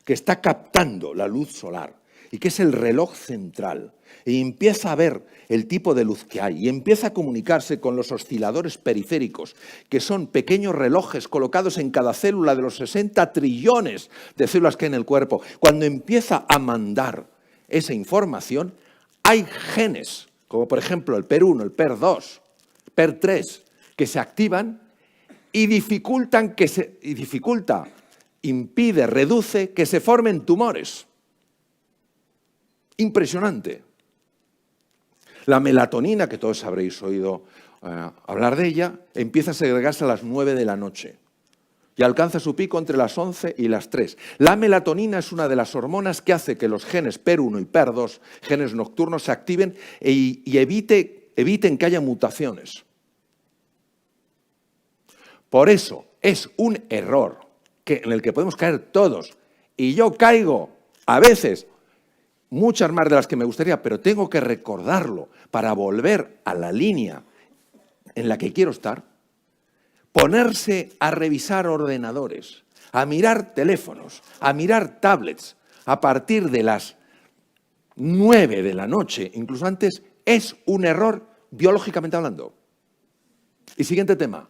que está captando la luz solar y que es el reloj central, y empieza a ver el tipo de luz que hay y empieza a comunicarse con los osciladores periféricos, que son pequeños relojes colocados en cada célula de los 60 trillones de células que hay en el cuerpo, cuando empieza a mandar esa información, hay genes, como por ejemplo el PER1, el PER2, PER3, que se activan y impide, reduce que se formen tumores. Impresionante. La melatonina, que todos habréis oído hablar de ella, empieza a segregarse a las 9 de la noche y alcanza su pico entre las 11 y las 3. La melatonina es una de las hormonas que hace que los genes PER1 y PER2, genes nocturnos, se activen y eviten que haya mutaciones. Por eso es un error en el que podemos caer todos, y yo caigo a veces, muchas más de las que me gustaría, pero tengo que recordarlo para volver a la línea en la que quiero estar. Ponerse a revisar ordenadores, a mirar teléfonos, a mirar tablets a partir de las 9 de la noche, incluso antes, es un error biológicamente hablando. Y siguiente tema.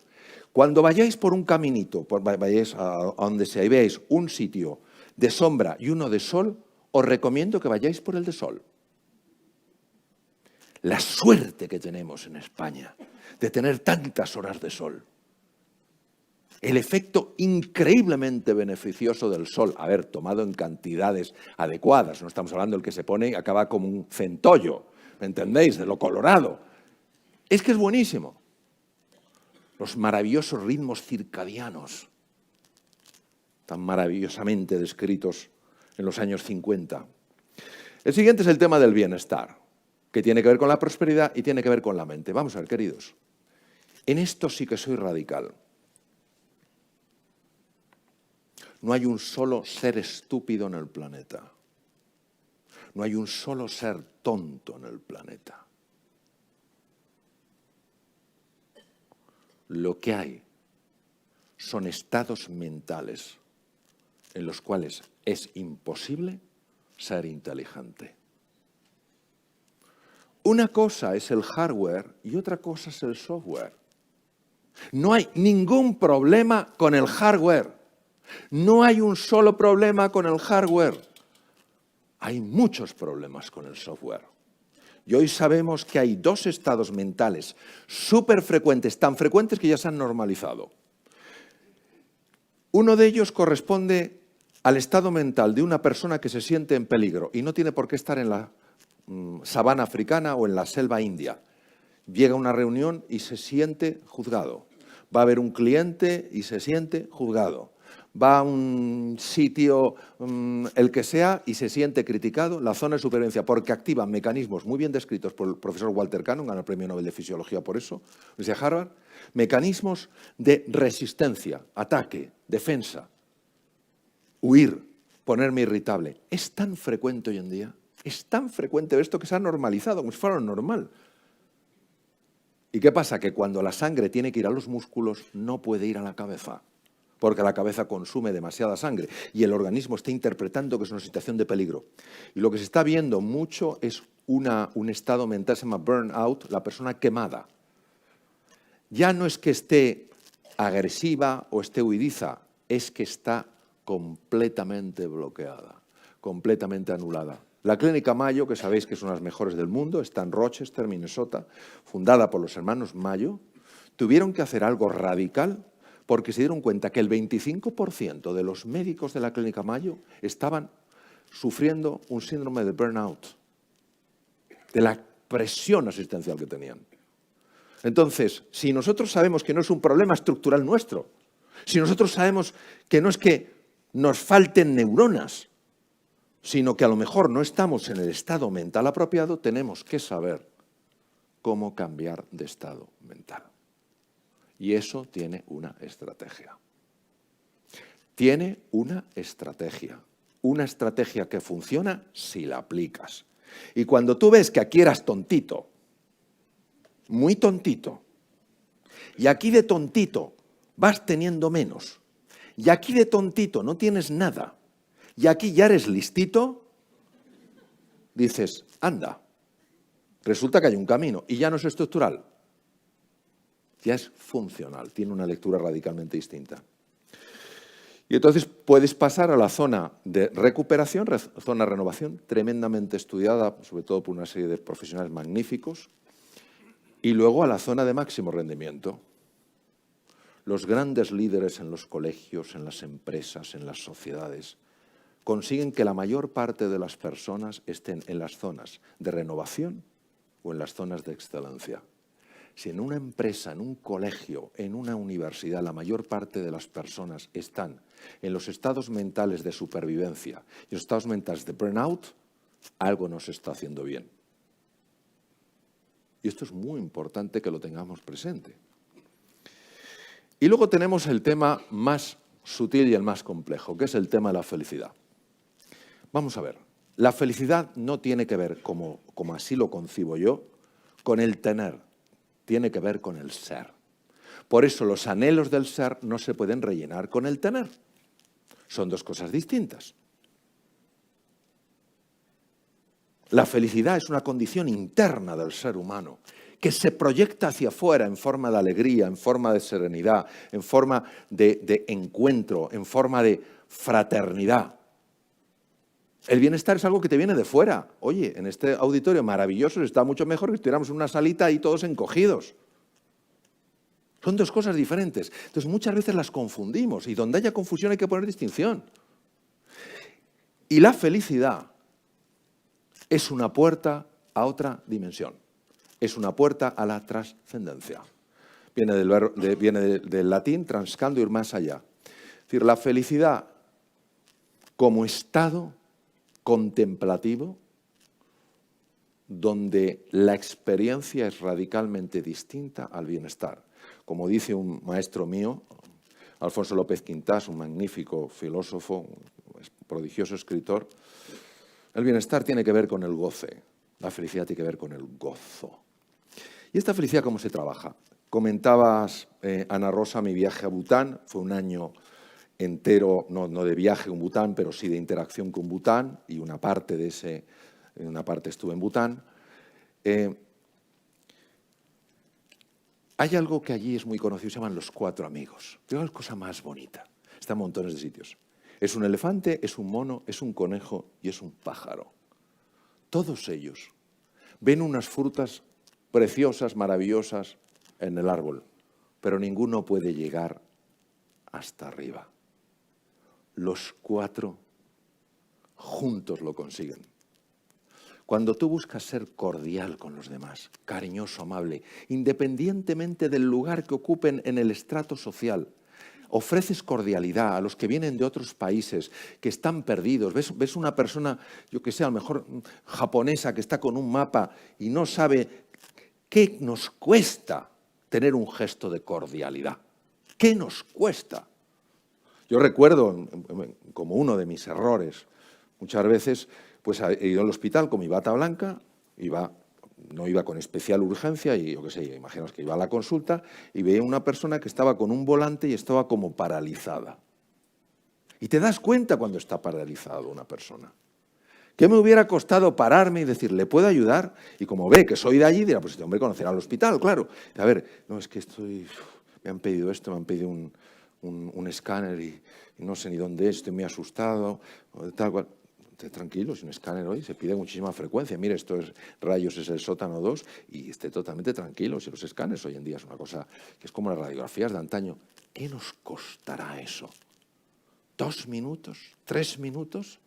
Cuando vayáis por un caminito, vayáis a donde sea y veáis un sitio de sombra y uno de sol, os recomiendo que vayáis por el de sol. La suerte que tenemos en España de tener tantas horas de sol. El efecto increíblemente beneficioso del sol, a ver, tomado en cantidades adecuadas, no estamos hablando del que se pone y acaba como un centollo, ¿me entendéis? De lo colorado. Es que es buenísimo. Los maravillosos ritmos circadianos, tan maravillosamente descritos en los años 50. El siguiente es el tema del bienestar. que tiene que ver con la prosperidad y tiene que ver con la mente. Vamos a ver, queridos, en esto sí que soy radical. No hay un solo ser estúpido en el planeta. No hay un solo ser tonto en el planeta. Lo que hay son estados mentales en los cuales es imposible ser inteligente. Una cosa es el hardware y otra cosa es el software. No hay ningún problema con el hardware. No hay un solo problema con el hardware. Hay muchos problemas con el software. Y hoy sabemos que hay dos estados mentales súper frecuentes, tan frecuentes que ya se han normalizado. Uno de ellos corresponde al estado mental de una persona que se siente en peligro y no tiene por qué estar en la sabana africana o en la selva india. Llega a una reunión y se siente juzgado. Va a haber un cliente y se siente juzgado. Va a un sitio, el que sea, y se siente criticado, la zona de supervivencia, porque activa mecanismos muy bien descritos por el profesor Walter Cannon, ganó el Premio Nobel de Fisiología por eso, desde Harvard, mecanismos de resistencia, ataque, defensa, huir, ponerme irritable. Es tan frecuente hoy en día, es tan frecuente esto que se ha normalizado, como si fuera lo normal. ¿Y qué pasa? Que cuando la sangre tiene que ir a los músculos, no puede ir a la cabeza, porque la cabeza consume demasiada sangre y el organismo está interpretando que es una situación de peligro. Y lo que se está viendo mucho es un estado mental, se llama burnout, la persona quemada. Ya no es que esté agresiva o esté huidiza, es que está completamente bloqueada, completamente anulada. La Clínica Mayo, que sabéis que es una de las mejores del mundo, está en Rochester, Minnesota, fundada por los hermanos Mayo, tuvieron que hacer algo radical porque se dieron cuenta que el 25% de los médicos de la Clínica Mayo estaban sufriendo un síndrome de burnout, de la presión asistencial que tenían. Entonces, si nosotros sabemos que no es un problema estructural nuestro, si nosotros sabemos que no es que nos falten neuronas, sino que a lo mejor no estamos en el estado mental apropiado, tenemos que saber cómo cambiar de estado mental. Y eso tiene una estrategia. Tiene una estrategia que funciona si la aplicas. Y cuando tú ves que aquí eras tontito, muy tontito, y aquí de tontito vas teniendo menos, y aquí de tontito no tienes nada, y aquí ya eres listito, dices, anda, resulta que hay un camino, y ya no es estructural, ya es funcional, tiene una lectura radicalmente distinta. Y entonces puedes pasar a la zona de recuperación, zona de renovación, tremendamente estudiada, sobre todo por una serie de profesionales magníficos, y luego a la zona de máximo rendimiento. Los grandes líderes en los colegios, en las empresas, en las sociedades, consiguen que la mayor parte de las personas estén en las zonas de renovación o en las zonas de excelencia. Si en una empresa, en un colegio, en una universidad, la mayor parte de las personas están en los estados mentales de supervivencia y los estados mentales de burnout, algo no se está haciendo bien. Y esto es muy importante que lo tengamos presente. Y luego tenemos el tema más sutil y el más complejo, que es el tema de la felicidad. Vamos a ver, la felicidad no tiene que ver, como así lo concibo yo, con el tener. Tiene que ver con el ser. Por eso los anhelos del ser no se pueden rellenar con el tener. Son dos cosas distintas. La felicidad es una condición interna del ser humano que se proyecta hacia afuera en forma de alegría, en forma de serenidad, en forma de encuentro, en forma de fraternidad. El bienestar es algo que te viene de fuera. Oye, en este auditorio maravilloso está mucho mejor que estuviéramos en una salita ahí todos encogidos. Son dos cosas diferentes. Entonces muchas veces las confundimos y donde haya confusión hay que poner distinción. Y la felicidad es una puerta a otra dimensión. Es una puerta a la trascendencia. Viene del latín transcando, ir más allá. Es decir, la felicidad como estado contemplativo donde la experiencia es radicalmente distinta al bienestar. Como dice un maestro mío, Alfonso López Quintás, un magnífico filósofo, un prodigioso escritor, el bienestar tiene que ver con el goce, la felicidad tiene que ver con el gozo. ¿Y esta felicidad cómo se trabaja? Comentabas, Ana Rosa, mi viaje a Bután. Fue un año entero, no de viaje en Bután, pero sí de interacción con Bután, y una parte estuve en Bután. Hay algo que allí es muy conocido, se llaman los 4 amigos. Pero es la cosa más bonita. Está en montones de sitios. Es un elefante, es un mono, es un conejo y es un pájaro. Todos ellos ven unas frutas preciosas, maravillosas en el árbol, pero ninguno puede llegar hasta arriba. Los 4 juntos lo consiguen. Cuando tú buscas ser cordial con los demás, cariñoso, amable, independientemente del lugar que ocupen en el estrato social, ofreces cordialidad a los que vienen de otros países, que están perdidos. Ves una persona, yo que sé, a lo mejor japonesa, que está con un mapa y no sabe qué nos cuesta tener un gesto de cordialidad. ¿Qué nos cuesta? Yo recuerdo, como uno de mis errores, muchas veces pues he ido al hospital con mi bata blanca, no iba con especial urgencia, y yo qué sé, imaginaos que iba a la consulta y veía una persona que estaba con un volante y estaba como paralizada. Y te das cuenta cuando está paralizado una persona. ¿Qué me hubiera costado pararme y decir, ¿le puedo ayudar? Y como ve que soy de allí, dirá, pues este hombre conocerá al hospital, claro. A ver, no, es que me han pedido esto, me han pedido un escáner y no sé ni dónde es, estoy muy asustado, tal cual. Tranquilo, si un escáner hoy se pide muchísima frecuencia. Mire, esto es rayos, es el sótano 2, y esté totalmente tranquilo. Si los escáneres hoy en día es una cosa que es como las radiografías de antaño, ¿qué nos costará eso? ¿2 minutos? ¿3 minutos?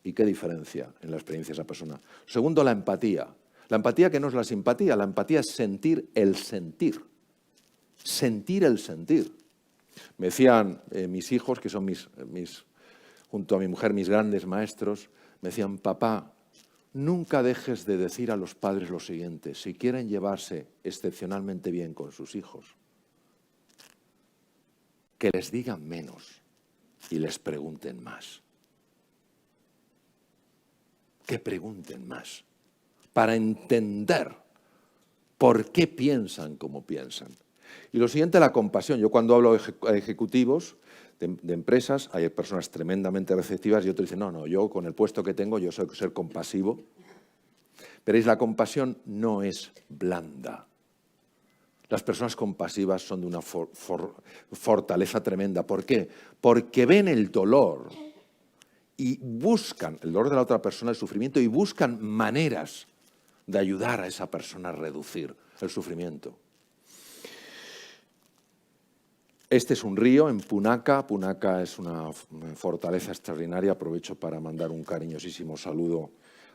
¿Y qué diferencia en la experiencia de esa persona? Segundo, la empatía. La empatía, que no es la simpatía, la empatía es sentir el sentir. Sentir el sentir. Me decían mis hijos, que son junto a mi mujer, mis grandes maestros, me decían, papá, nunca dejes de decir a los padres lo siguiente: si quieren llevarse excepcionalmente bien con sus hijos, que les digan menos y les pregunten más. Que pregunten más, para entender por qué piensan como piensan. Y lo siguiente, la compasión. Yo cuando hablo a ejecutivos de empresas, hay personas tremendamente receptivas y otros dicen, no, yo con el puesto que tengo, yo soy ser compasivo. Pero la compasión no es blanda. Las personas compasivas son de una fortaleza tremenda. ¿Por qué? Porque ven el dolor y buscan el dolor de la otra persona, el sufrimiento, y buscan maneras de ayudar a esa persona a reducir el sufrimiento. Este es un río en Punaca. Punaca es una fortaleza extraordinaria. Aprovecho para mandar un cariñosísimo saludo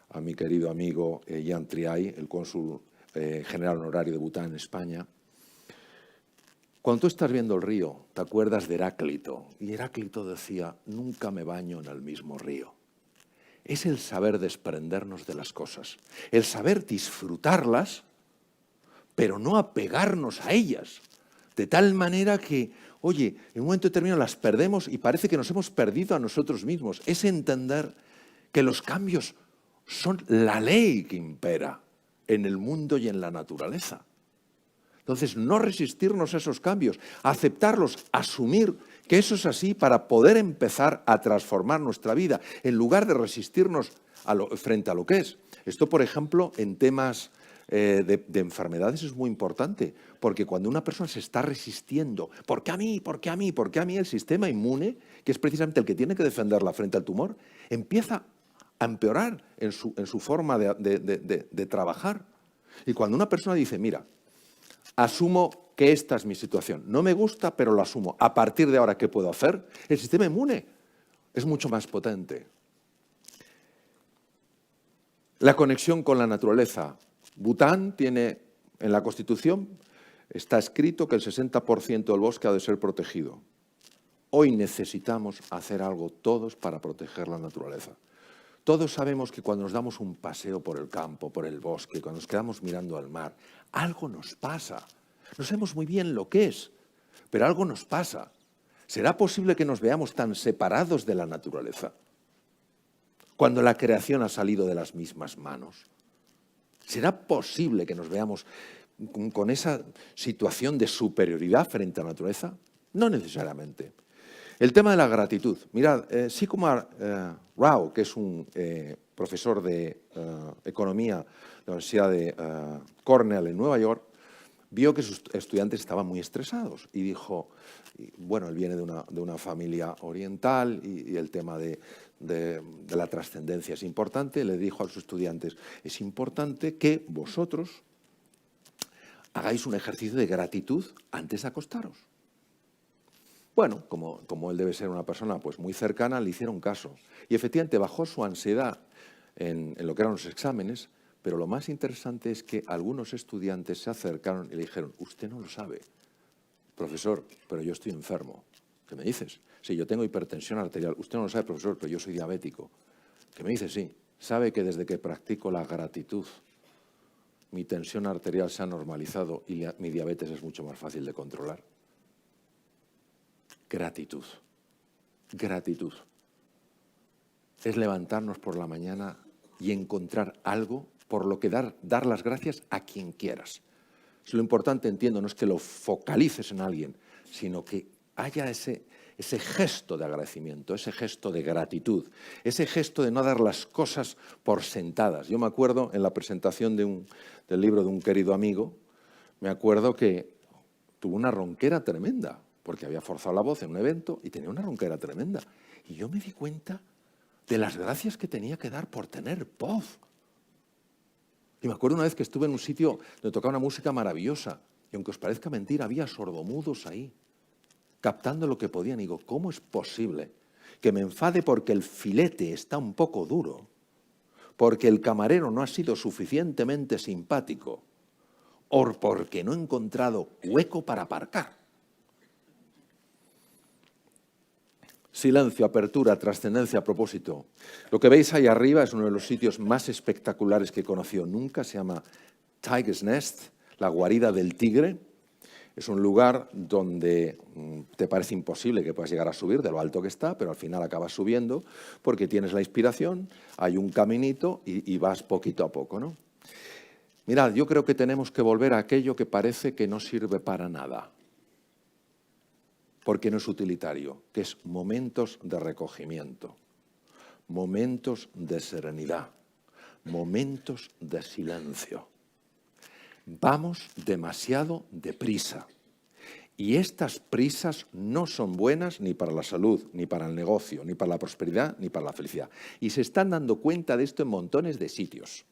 a mi querido amigo Jan Triay, el cónsul general honorario de Bután en España. Cuando tú estás viendo el río, te acuerdas de Heráclito. Y Heráclito decía, nunca me baño en el mismo río. Es el saber desprendernos de las cosas, el saber disfrutarlas, pero no apegarnos a ellas. De tal manera que, oye, en un momento determinado las perdemos y parece que nos hemos perdido a nosotros mismos. Es entender que los cambios son la ley que impera en el mundo y en la naturaleza. Entonces, no resistirnos a esos cambios, aceptarlos, asumir que eso es así para poder empezar a transformar nuestra vida, en lugar de resistirnos frente a lo que es. Esto, por ejemplo, en temas de enfermedades es muy importante, porque cuando una persona se está resistiendo, ¿por qué a mí? ¿Por qué a mí? ¿Por qué a mí? El sistema inmune, que es precisamente el que tiene que defenderla frente al tumor, empieza a empeorar en su forma de trabajar. Y cuando una persona dice, mira, asumo que esta es mi situación, no me gusta, pero lo asumo, a partir de ahora, ¿qué puedo hacer? El sistema inmune es mucho más potente. La conexión con la naturaleza. Bután tiene, en la Constitución, está escrito que el 60% del bosque ha de ser protegido. Hoy necesitamos hacer algo todos para proteger la naturaleza. Todos sabemos que cuando nos damos un paseo por el campo, por el bosque, cuando nos quedamos mirando al mar, algo nos pasa. No sabemos muy bien lo que es, pero algo nos pasa. ¿Será posible que nos veamos tan separados de la naturaleza cuando la creación ha salido de las mismas manos? ¿Será posible que nos veamos con esa situación de superioridad frente a la naturaleza? No necesariamente. El tema de la gratitud. Mirad, Sigmund Rao, que es un profesor de economía de la Universidad de Cornell en Nueva York, vio que sus estudiantes estaban muy estresados y dijo, bueno, él viene de una familia oriental y el tema de la trascendencia es importante, le dijo a sus estudiantes, es importante que vosotros hagáis un ejercicio de gratitud antes de acostaros. Bueno, como él debe ser una persona pues muy cercana, le hicieron caso. Y efectivamente bajó su ansiedad en lo que eran los exámenes, pero lo más interesante es que algunos estudiantes se acercaron y le dijeron, usted no lo sabe, profesor, pero yo estoy enfermo. ¿Qué me dices? Sí, yo tengo hipertensión arterial. Usted no lo sabe, profesor, pero yo soy diabético. ¿Qué me dice? Sí. ¿Sabe que desde que practico la gratitud, mi tensión arterial se ha normalizado y mi diabetes es mucho más fácil de controlar? Gratitud. Gratitud. Es levantarnos por la mañana y encontrar algo por lo que dar las gracias a quien quieras. Es lo importante, entiendo, no es que lo focalices en alguien, sino que haya ese gesto de agradecimiento, ese gesto de gratitud, ese gesto de no dar las cosas por sentadas. Yo me acuerdo en la presentación del libro de un querido amigo, me acuerdo que tuvo una ronquera tremenda, porque había forzado la voz en un evento y tenía una ronquera tremenda. Y yo me di cuenta de las gracias que tenía que dar por tener voz. Y me acuerdo una vez que estuve en un sitio donde tocaba una música maravillosa, y aunque os parezca mentira, había sordomudos ahí, captando lo que podían. Y digo, ¿cómo es posible que me enfade porque el filete está un poco duro, porque el camarero no ha sido suficientemente simpático, o porque no he encontrado hueco para aparcar? Silencio, apertura, trascendencia, propósito. Lo que veis ahí arriba es uno de los sitios más espectaculares que he conocido nunca. Se llama Tiger's Nest, la guarida del tigre. Es un lugar donde te parece imposible que puedas llegar a subir de lo alto que está, pero al final acabas subiendo porque tienes la inspiración, hay un caminito y vas poquito a poco, ¿no? Mirad, yo creo que tenemos que volver a aquello que parece que no sirve para nada, porque no es utilitario, que es momentos de recogimiento, momentos de serenidad, momentos de silencio. Vamos demasiado deprisa y estas prisas no son buenas ni para la salud, ni para el negocio, ni para la prosperidad, ni para la felicidad. Y se están dando cuenta de esto en montones de sitios,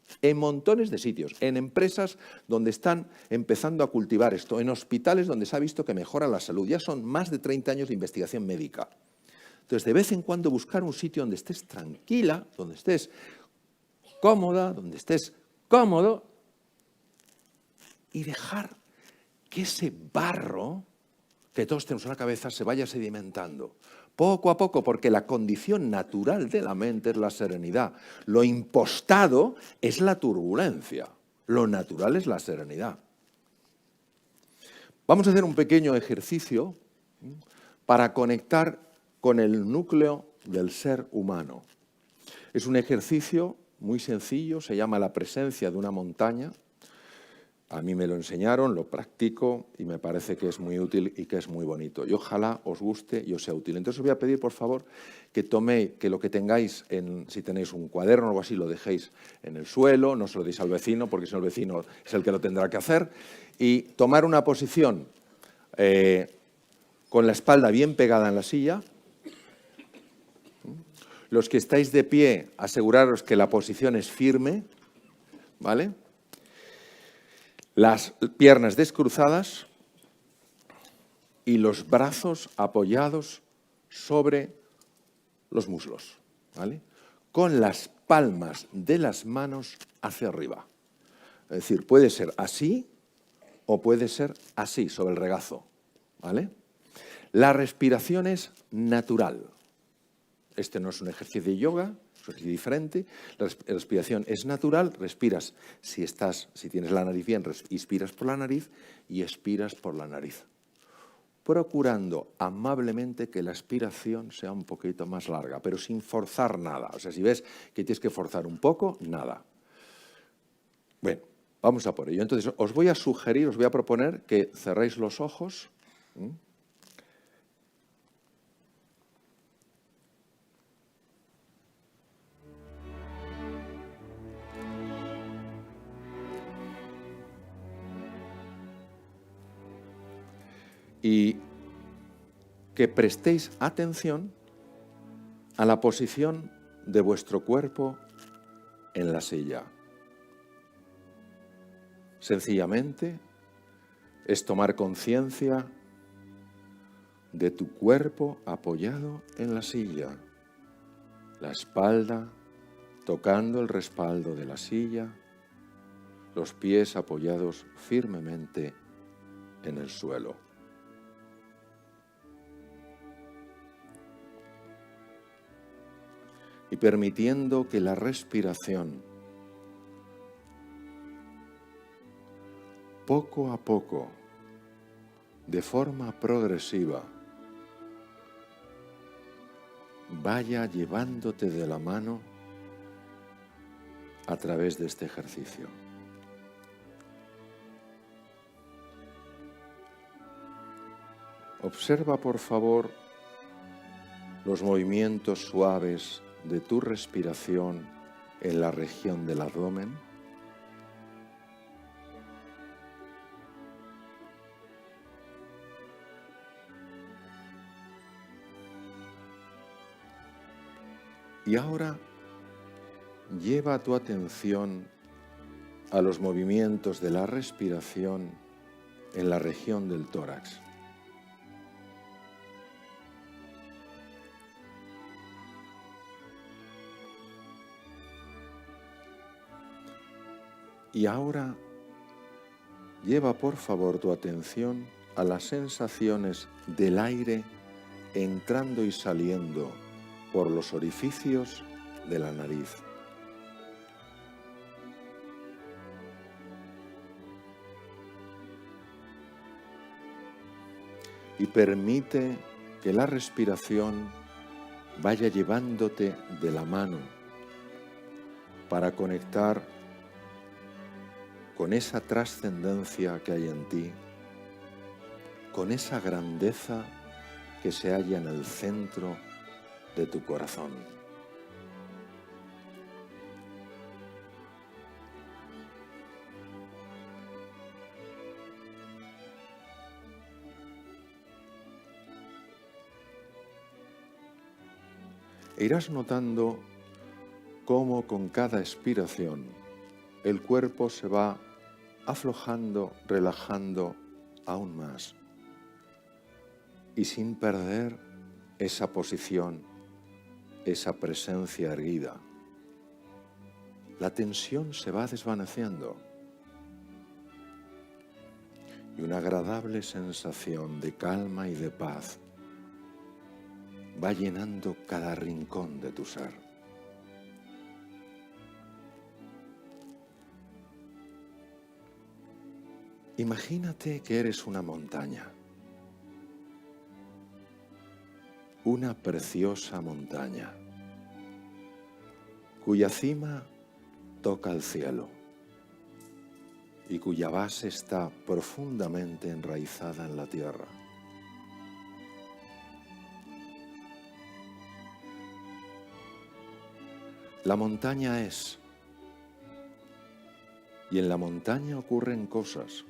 en empresas donde están empezando a cultivar esto, en hospitales donde se ha visto que mejora la salud. Ya son más de 30 años de investigación médica. Entonces, de vez en cuando buscar un sitio donde estés tranquila, donde estés cómoda, donde estés cómodo, y dejar que ese barro que todos tenemos en la cabeza se vaya sedimentando, poco a poco, porque la condición natural de la mente es la serenidad. Lo impostado es la turbulencia, lo natural es la serenidad. Vamos a hacer un pequeño ejercicio para conectar con el núcleo del ser humano. Es un ejercicio muy sencillo, se llama la presencia de una montaña. A mí me lo enseñaron, lo practico y me parece que es muy útil y que es muy bonito. Y ojalá os guste y os sea útil. Entonces os voy a pedir, por favor, que lo que tengáis, si tenéis un cuaderno o algo así, lo dejéis en el suelo, no se lo deis al vecino, porque si no el vecino es el que lo tendrá que hacer, y tomar una posición con la espalda bien pegada en la silla. Los que estáis de pie, aseguraros que la posición es firme, ¿vale? Las piernas descruzadas y los brazos apoyados sobre los muslos, ¿vale? Con las palmas de las manos hacia arriba. Es decir, puede ser así o puede ser así, sobre el regazo, ¿vale? La respiración es natural. Este no es un ejercicio de yoga, es diferente. La respiración es natural, respiras, si tienes la nariz bien, inspiras por la nariz y expiras por la nariz, procurando amablemente que la expiración sea un poquito más larga, pero sin forzar nada. O sea, si ves que tienes que forzar un poco, nada. Bueno, vamos a por ello. Entonces, os voy a sugerir, os voy a proponer que cerréis los ojos. Y que prestéis atención a la posición de vuestro cuerpo en la silla. Sencillamente es tomar conciencia de tu cuerpo apoyado en la silla, la espalda tocando el respaldo de la silla, los pies apoyados firmemente en el suelo. Y permitiendo que la respiración poco a poco, de forma progresiva, vaya llevándote de la mano a través de este ejercicio. Observa, por favor, los movimientos suaves de tu respiración en la región del abdomen. Y ahora lleva tu atención a los movimientos de la respiración en la región del tórax. Y ahora lleva por favor tu atención a las sensaciones del aire entrando y saliendo por los orificios de la nariz. Y permite que la respiración vaya llevándote de la mano para conectar con esa trascendencia que hay en ti, con esa grandeza que se halla en el centro de tu corazón. E irás notando cómo con cada expiración el cuerpo se va aflojando, relajando aún más y sin perder esa posición, esa presencia erguida. La tensión se va desvaneciendo y una agradable sensación de calma y de paz va llenando cada rincón de tu ser. Imagínate que eres una montaña, una preciosa montaña, cuya cima toca el cielo y cuya base está profundamente enraizada en la tierra. La montaña es, y en la montaña ocurren cosas.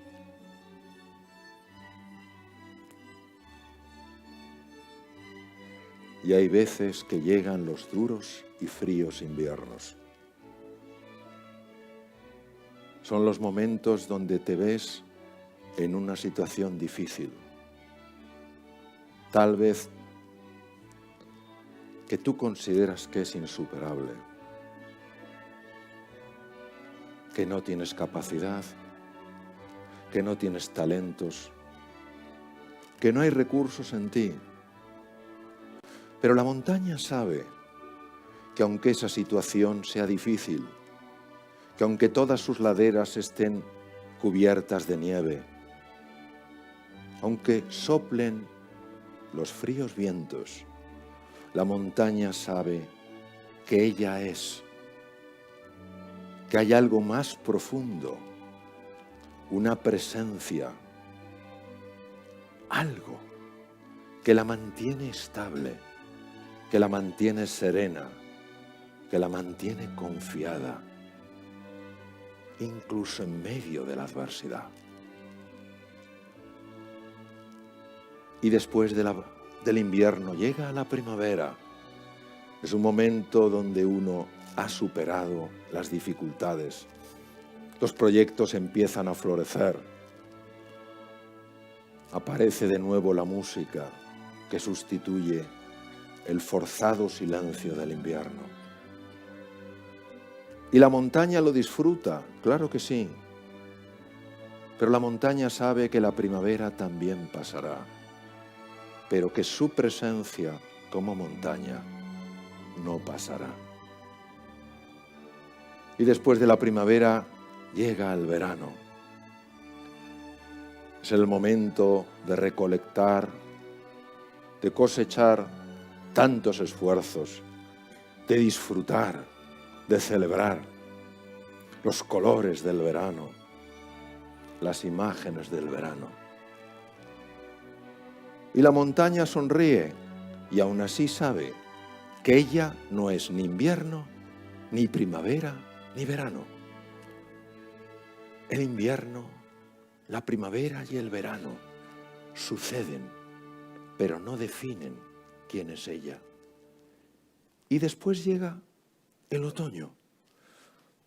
Y hay veces que llegan los duros y fríos inviernos. Son los momentos donde te ves en una situación difícil. Tal vez que tú consideras que es insuperable, que no tienes capacidad, que no tienes talentos, que no hay recursos en ti. Pero la montaña sabe que aunque esa situación sea difícil, que aunque todas sus laderas estén cubiertas de nieve, aunque soplen los fríos vientos, la montaña sabe que ella es, que hay algo más profundo, una presencia, algo que la mantiene estable, que la mantiene serena, que la mantiene confiada, incluso en medio de la adversidad. Y después del invierno llega la primavera. Es un momento donde uno ha superado las dificultades. Los proyectos empiezan a florecer. Aparece de nuevo la música que sustituye el forzado silencio del invierno. Y la montaña lo disfruta, claro que sí. Pero la montaña sabe que la primavera también pasará, pero que su presencia como montaña no pasará. Y después de la primavera llega el verano. Es el momento de recolectar, de cosechar tantos esfuerzos, de disfrutar, de celebrar los colores del verano, las imágenes del verano. Y la montaña sonríe y aún así sabe que ella no es ni invierno, ni primavera, ni verano. El invierno, la primavera y el verano suceden, pero no definen quién es ella. Y después llega el otoño,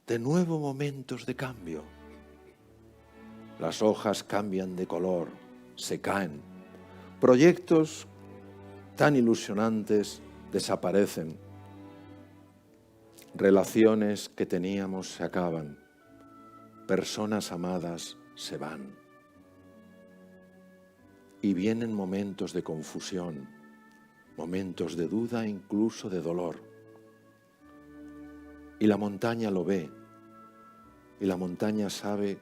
de nuevo momentos de cambio. Las hojas cambian de color, se caen. Proyectos tan ilusionantes desaparecen. Relaciones que teníamos se acaban. Personas amadas se van. Y vienen momentos de confusión, momentos de duda, incluso de dolor. Y la montaña lo ve, y la montaña sabe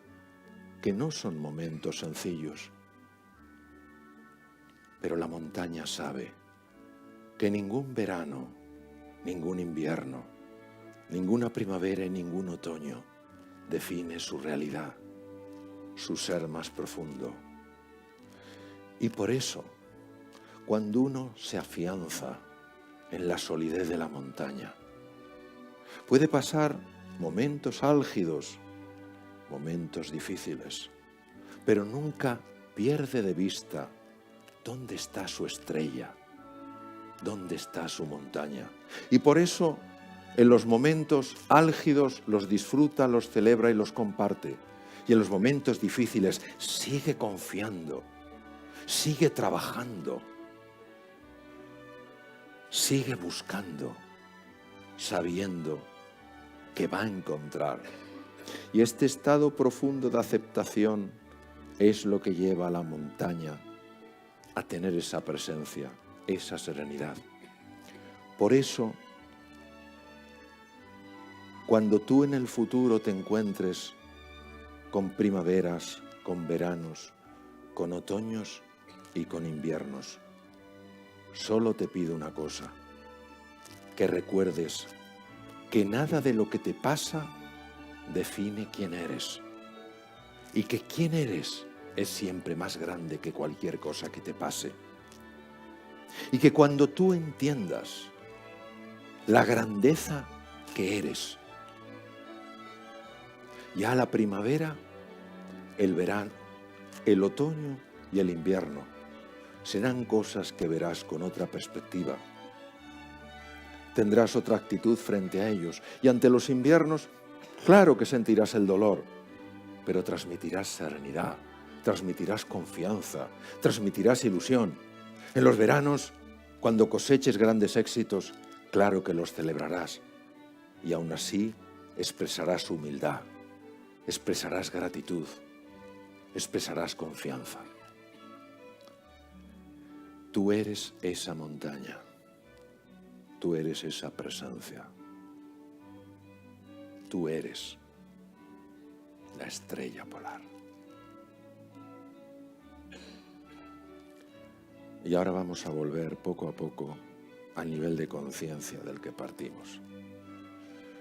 que no son momentos sencillos. Pero la montaña sabe que ningún verano, ningún invierno, ninguna primavera y ningún otoño define su realidad, su ser más profundo. Y por eso, cuando uno se afianza en la solidez de la montaña, puede pasar momentos álgidos, momentos difíciles, pero nunca pierde de vista dónde está su estrella, dónde está su montaña. Y por eso, en los momentos álgidos los disfruta, los celebra y los comparte. Y en los momentos difíciles sigue confiando, sigue trabajando, sigue buscando, sabiendo que va a encontrar. Y este estado profundo de aceptación es lo que lleva a la montaña a tener esa presencia, esa serenidad. Por eso, cuando tú en el futuro te encuentres con primaveras, con veranos, con otoños y con inviernos, solo te pido una cosa, que recuerdes que nada de lo que te pasa define quién eres, y que quién eres es siempre más grande que cualquier cosa que te pase. Y que cuando tú entiendas la grandeza que eres, ya la primavera, el verano, el otoño y el invierno serán cosas que verás con otra perspectiva. Tendrás otra actitud frente a ellos. Y ante los inviernos, claro que sentirás el dolor, pero transmitirás serenidad, transmitirás confianza, transmitirás ilusión. En los veranos, cuando coseches grandes éxitos, claro que los celebrarás. Y aún así expresarás humildad, expresarás gratitud, expresarás confianza. Tú eres esa montaña, tú eres esa presencia. tú eres la estrella polar. Y ahora vamos a volver poco a poco al nivel de conciencia del que partimos.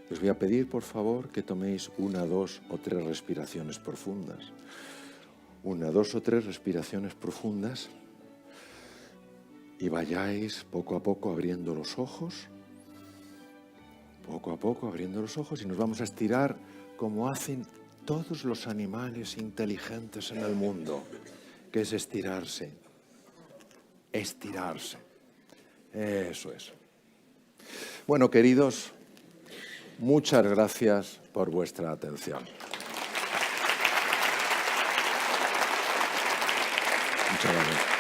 Os voy a pedir, por favor, que toméis 1, 2 o 3 respiraciones profundas. 1, 2 o 3 respiraciones profundas y vayáis poco a poco abriendo los ojos. Poco a poco abriendo los ojos y nos vamos a estirar como hacen todos los animales inteligentes en el mundo, que es estirarse. Estirarse. Eso es. Bueno, queridos, muchas gracias por vuestra atención. Muchas gracias.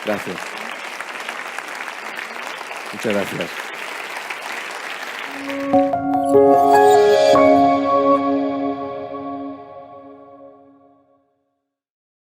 Gracias. Muchas gracias.